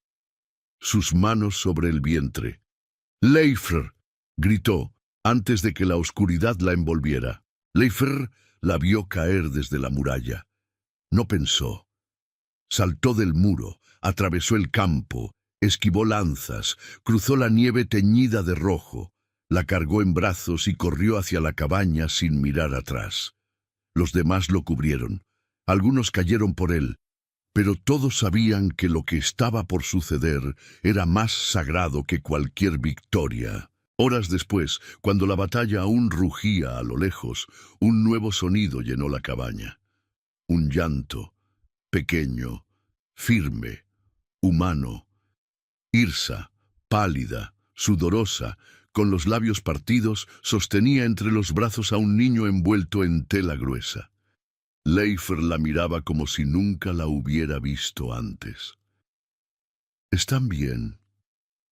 sus manos sobre el vientre. «Leifr», gritó, antes de que la oscuridad la envolviera. Leifr la vio caer desde la muralla. No pensó. Saltó del muro, atravesó el campo, esquivó lanzas, cruzó la nieve teñida de rojo, la cargó en brazos y corrió hacia la cabaña sin mirar atrás. Los demás lo cubrieron. Algunos cayeron por él, pero todos sabían que lo que estaba por suceder era más sagrado que cualquier victoria. Horas después, cuando la batalla aún rugía a lo lejos, un nuevo sonido llenó la cabaña. Un llanto, pequeño, firme, humano. Yrsa, pálida, sudorosa, con los labios partidos, sostenía entre los brazos a un niño envuelto en tela gruesa. Leifr la miraba como si nunca la hubiera visto antes. «¿Están bien?»,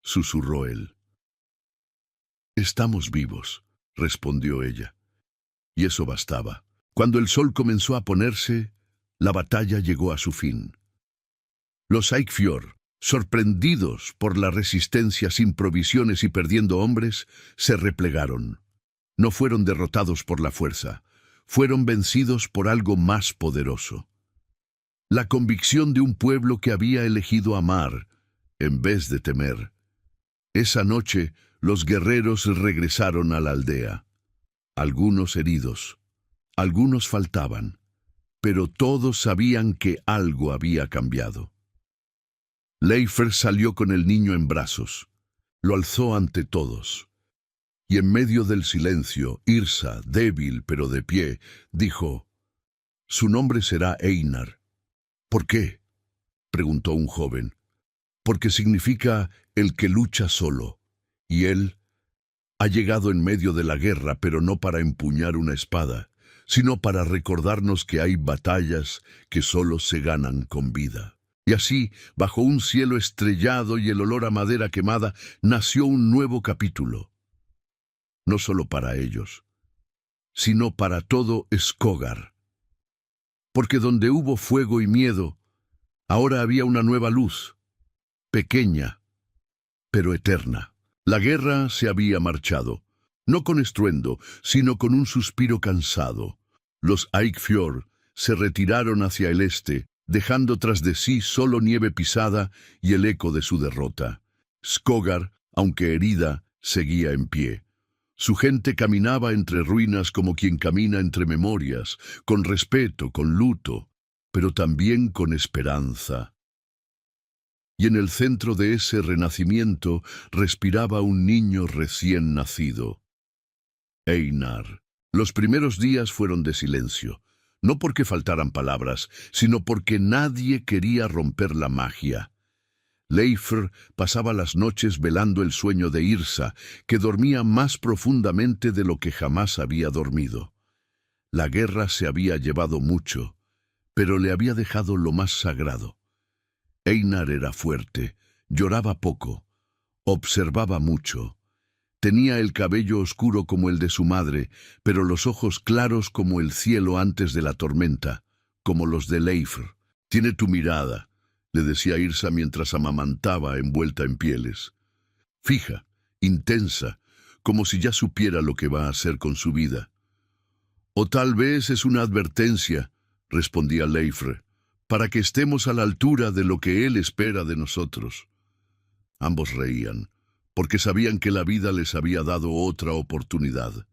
susurró él. «Estamos vivos», respondió ella. Y eso bastaba. Cuando el sol comenzó a ponerse, la batalla llegó a su fin. Los Eikfjord, sorprendidos por la resistencia sin provisiones y perdiendo hombres, se replegaron. No fueron derrotados por la fuerza, fueron vencidos por algo más poderoso. La convicción de un pueblo que había elegido amar en vez de temer. Esa noche, los guerreros regresaron a la aldea. Algunos heridos, algunos faltaban, pero todos sabían que algo había cambiado. Leifr salió con el niño en brazos. Lo alzó ante todos. Y en medio del silencio, Yrsa, débil pero de pie, dijo: «Su nombre será Einar». «¿Por qué?», preguntó un joven. «Porque significa el que lucha solo. Y él ha llegado en medio de la guerra, pero no para empuñar una espada, sino para recordarnos que hay batallas que solo se ganan con vida». Y así, bajo un cielo estrellado y el olor a madera quemada, nació un nuevo capítulo. No solo para ellos, sino para todo Skógar. Porque donde hubo fuego y miedo, ahora había una nueva luz, pequeña, pero eterna. La guerra se había marchado, no con estruendo, sino con un suspiro cansado. Los Eikfjord se retiraron hacia el este, dejando tras de sí solo nieve pisada y el eco de su derrota. Skógar, aunque herida, seguía en pie. Su gente caminaba entre ruinas como quien camina entre memorias, con respeto, con luto, pero también con esperanza. Y en el centro de ese renacimiento respiraba un niño recién nacido. Einar. Los primeros días fueron de silencio, no porque faltaran palabras, sino porque nadie quería romper la magia. Leifr pasaba las noches velando el sueño de Yrsa, que dormía más profundamente de lo que jamás había dormido. La guerra se había llevado mucho, pero le había dejado lo más sagrado. Einar era fuerte, lloraba poco, observaba mucho. Tenía el cabello oscuro como el de su madre, pero los ojos claros como el cielo antes de la tormenta, como los de Leifr. «Tiene tu mirada», le decía Yrsa mientras amamantaba envuelta en pieles. «Fija, intensa, como si ya supiera lo que va a hacer con su vida». «O tal vez es una advertencia», respondía Leifr, «para que estemos a la altura de lo que él espera de nosotros». Ambos reían, porque sabían que la vida les había dado otra oportunidad,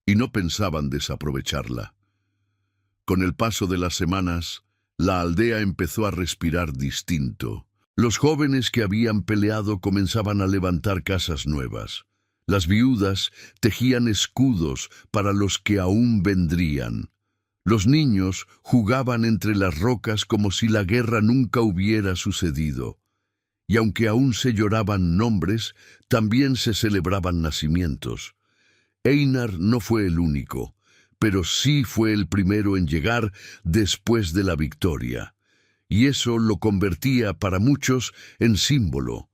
y no pensaban desaprovecharla. Con el paso de las semanas, la aldea empezó a respirar distinto. Los jóvenes que habían peleado comenzaban a levantar casas nuevas. Las viudas tejían escudos para los que aún vendrían. Los niños jugaban entre las rocas como si la guerra nunca hubiera sucedido. Y aunque aún se lloraban nombres, también se celebraban nacimientos. Einar no fue el único, pero sí fue el primero en llegar después de la victoria. Y eso lo convertía para muchos en símbolo,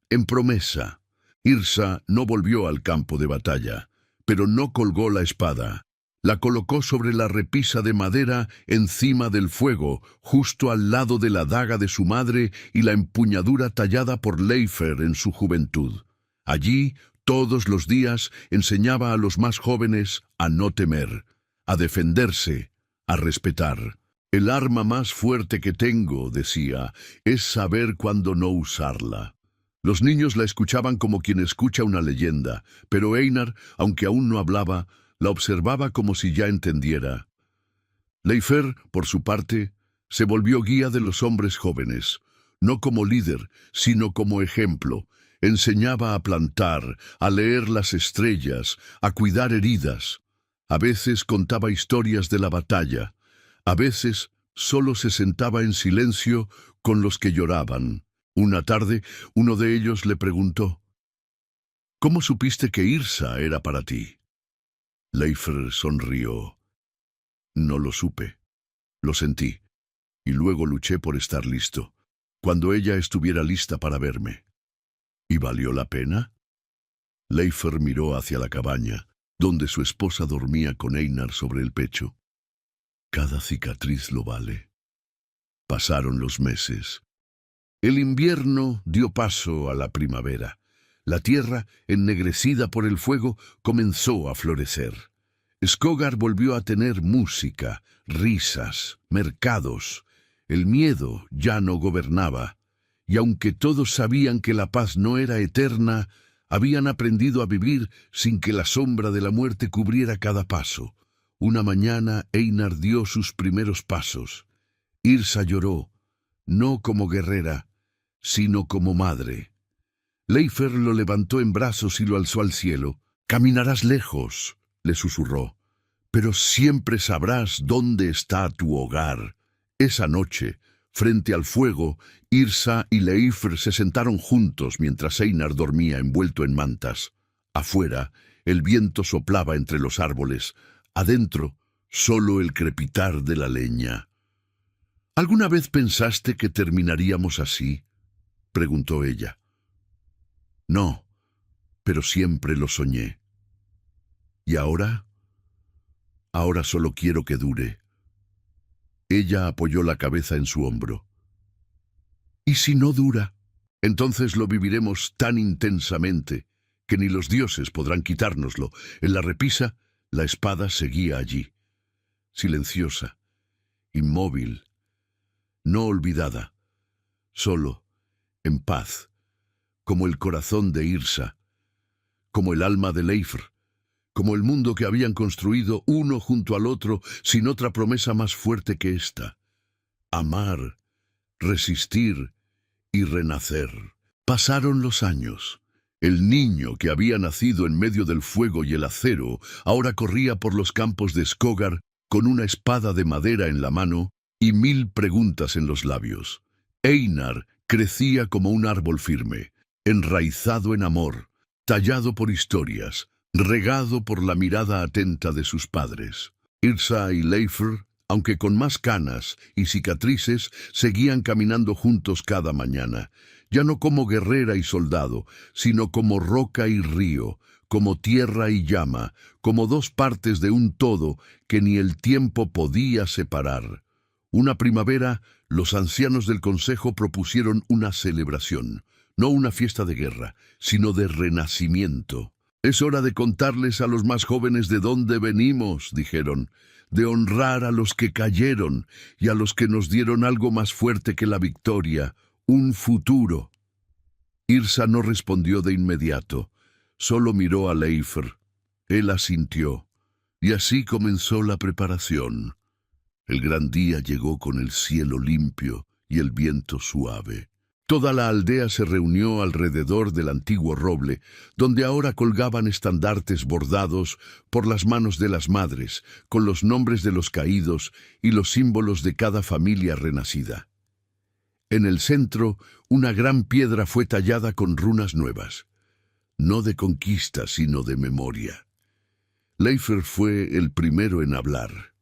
en promesa. Yrsa no volvió al campo de batalla, pero no colgó la espada. La colocó sobre la repisa de madera encima del fuego, justo al lado de la daga de su madre y la empuñadura tallada por Leifr en su juventud. Allí, todos los días, enseñaba a los más jóvenes a no temer, a defenderse, a respetar. «El arma más fuerte que tengo», decía, «es saber cuándo no usarla». Los niños la escuchaban como quien escucha una leyenda, pero Einar, aunque aún no hablaba, la observaba como si ya entendiera. Leifr, por su parte, se volvió guía de los hombres jóvenes, no como líder, sino como ejemplo. Enseñaba a plantar, a leer las estrellas, a cuidar heridas. A veces contaba historias de la batalla, a veces solo se sentaba en silencio con los que lloraban. Una tarde, uno de ellos le preguntó: «¿Cómo supiste que Yrsa era para ti?». Leifr sonrió. «No lo supe, lo sentí, y luego luché por estar listo, cuando ella estuviera lista para verme». «¿Y valió la pena?». Leifr miró hacia la cabaña, donde su esposa dormía con Einar sobre el pecho. «Cada cicatriz lo vale». Pasaron los meses. El invierno dio paso a la primavera. La tierra, ennegrecida por el fuego, comenzó a florecer. Skógar volvió a tener música, risas, mercados. El miedo ya no gobernaba, y aunque todos sabían que la paz no era eterna, habían aprendido a vivir sin que la sombra de la muerte cubriera cada paso. Una mañana Einar dio sus primeros pasos. Yrsa lloró, no como guerrera, sino como madre. Leifr lo levantó en brazos y lo alzó al cielo. Caminarás lejos, le susurró, pero siempre sabrás dónde está tu hogar. Esa noche, frente al fuego, Yrsa y Leifr se sentaron juntos mientras Einar dormía envuelto en mantas. Afuera, el viento soplaba entre los árboles. Adentro, solo el crepitar de la leña. ¿Alguna vez pensaste que terminaríamos así?, preguntó ella. No, pero siempre lo soñé. ¿Y ahora? Ahora solo quiero que dure. Ella apoyó la cabeza en su hombro. ¿Y si no dura? Entonces lo viviremos tan intensamente que ni los dioses podrán quitárnoslo. En la repisa, la espada seguía allí, silenciosa, inmóvil, no olvidada, solo, en paz, como el corazón de Yrsa, como el alma de Leifr, como el mundo que habían construido uno junto al otro sin otra promesa más fuerte que esta: amar, resistir y renacer. Pasaron los años. El niño que había nacido en medio del fuego y el acero ahora corría por los campos de Skogar con una espada de madera en la mano y 1000 preguntas en los labios. Einar crecía como un árbol firme, enraizado en amor, tallado por historias, regado por la mirada atenta de sus padres. Yrsa y Leifr, aunque con más canas y cicatrices, seguían caminando juntos cada mañana, ya no como guerrera y soldado, sino como roca y río, como tierra y llama, como dos partes de un todo que ni el tiempo podía separar. Una primavera, los ancianos del consejo propusieron una celebración, no una fiesta de guerra, sino de renacimiento. «Es hora de contarles a los más jóvenes de dónde venimos», dijeron, «de honrar a los que cayeron y a los que nos dieron algo más fuerte que la victoria, un futuro». Yrsa no respondió de inmediato, solo miró a Leifr. Él asintió, y así comenzó la preparación. El gran día llegó con el cielo limpio y el viento suave. Toda la aldea se reunió alrededor del antiguo roble, donde ahora colgaban estandartes bordados por las manos de las madres, con los nombres de los caídos y los símbolos de cada familia renacida. En el centro, una gran piedra fue tallada con runas nuevas, no de conquista, sino de memoria. Leifr fue el primero en hablar,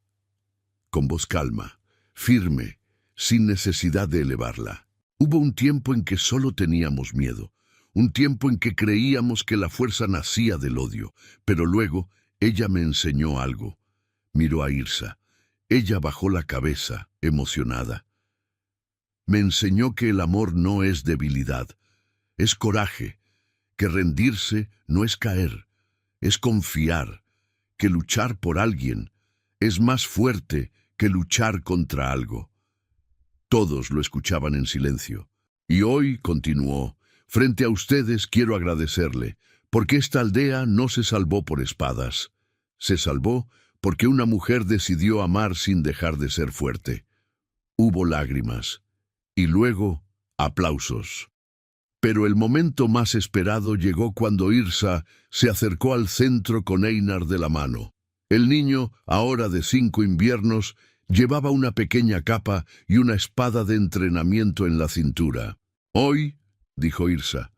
con voz calma, firme, sin necesidad de elevarla. Hubo un tiempo en que solo teníamos miedo, un tiempo en que creíamos que la fuerza nacía del odio, pero luego ella me enseñó algo. Miró a Yrsa. Ella bajó la cabeza, emocionada. Me enseñó que el amor no es debilidad, es coraje, que rendirse no es caer, es confiar, que luchar por alguien es más fuerte que luchar contra algo. Todos lo escuchaban en silencio. Y hoy, continuó, frente a ustedes quiero agradecerle, porque esta aldea no se salvó por espadas. Se salvó porque una mujer decidió amar sin dejar de ser fuerte. Hubo lágrimas. Y luego, aplausos. Pero el momento más esperado llegó cuando Yrsa se acercó al centro con Einar de la mano. El niño, ahora de 5 inviernos, llevaba una pequeña capa y una espada de entrenamiento en la cintura. «Hoy», dijo Yrsa,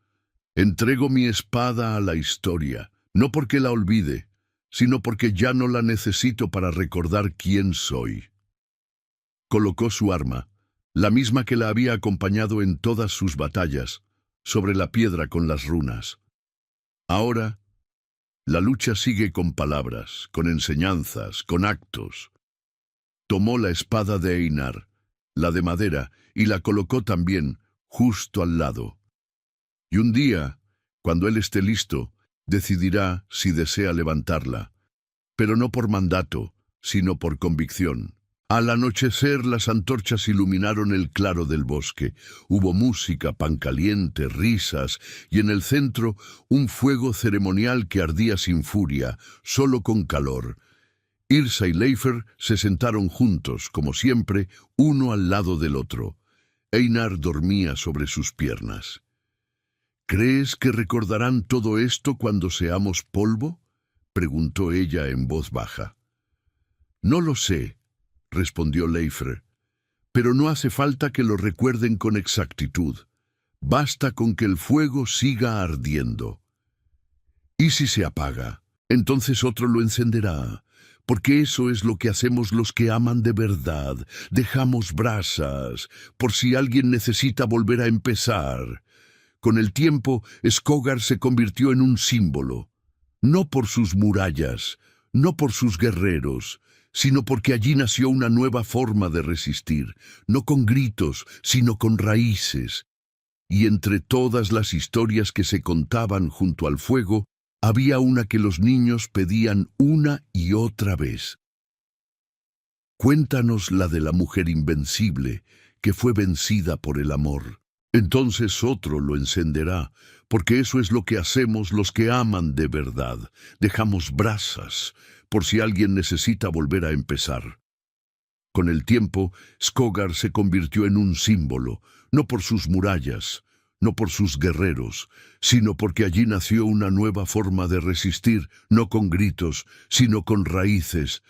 «entrego mi espada a la historia, no porque la olvide, sino porque ya no la necesito para recordar quién soy». Colocó su arma, la misma que la había acompañado en todas sus batallas, sobre la piedra con las runas. Ahora, la lucha sigue con palabras, con enseñanzas, con actos. Tomó la espada de Einar, la de madera, y la colocó también justo al lado. Y un día, cuando él esté listo, decidirá si desea levantarla, pero no por mandato, sino por convicción. Al anochecer las antorchas iluminaron el claro del bosque. Hubo música, pan caliente, risas, y en el centro un fuego ceremonial que ardía sin furia, solo con calor. Yrsa y Leifr se sentaron juntos, como siempre, uno al lado del otro. Einar dormía sobre sus piernas. ¿Crees que recordarán todo esto cuando seamos polvo? Preguntó ella en voz baja. No lo sé, respondió Leifr, pero no hace falta que lo recuerden con exactitud. Basta con que el fuego siga ardiendo. ¿Y si se apaga? Entonces otro lo encenderá, porque eso es lo que hacemos los que aman de verdad. Dejamos brasas, por si alguien necesita volver a empezar. Con el tiempo, Skogar se convirtió en un símbolo, no por sus murallas, no por sus guerreros, sino porque allí nació una nueva forma de resistir, no con gritos, sino con raíces. Y entre todas las historias que se contaban junto al fuego, había una que los niños pedían una y otra vez. Cuéntanos la de la mujer invencible, que fue vencida por el amor. Entonces otro lo encenderá, porque eso es lo que hacemos los que aman de verdad. Dejamos brasas, por si alguien necesita volver a empezar. Con el tiempo, Skogar se convirtió en un símbolo, no por sus murallas, no por sus guerreros, sino porque allí nació una nueva forma de resistir, no con gritos, sino con raíces.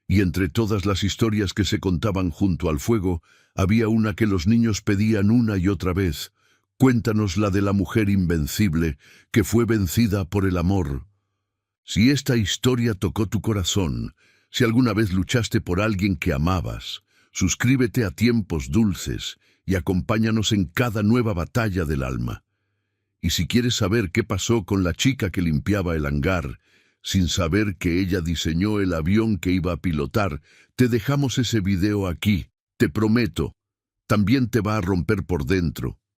Y entre todas las historias que se contaban junto al fuego, había una que los niños pedían una y otra vez. Cuéntanos la de la mujer invencible, que fue vencida por el amor. Si esta historia tocó tu corazón, si alguna vez luchaste por alguien que amabas, suscríbete a Tiempos Dulces y acompáñanos en cada nueva batalla del alma. Y si quieres saber qué pasó con la chica que limpiaba el hangar, sin saber que ella diseñó el avión que iba a pilotar, te dejamos ese video aquí. Te prometo, también te va a romper por dentro.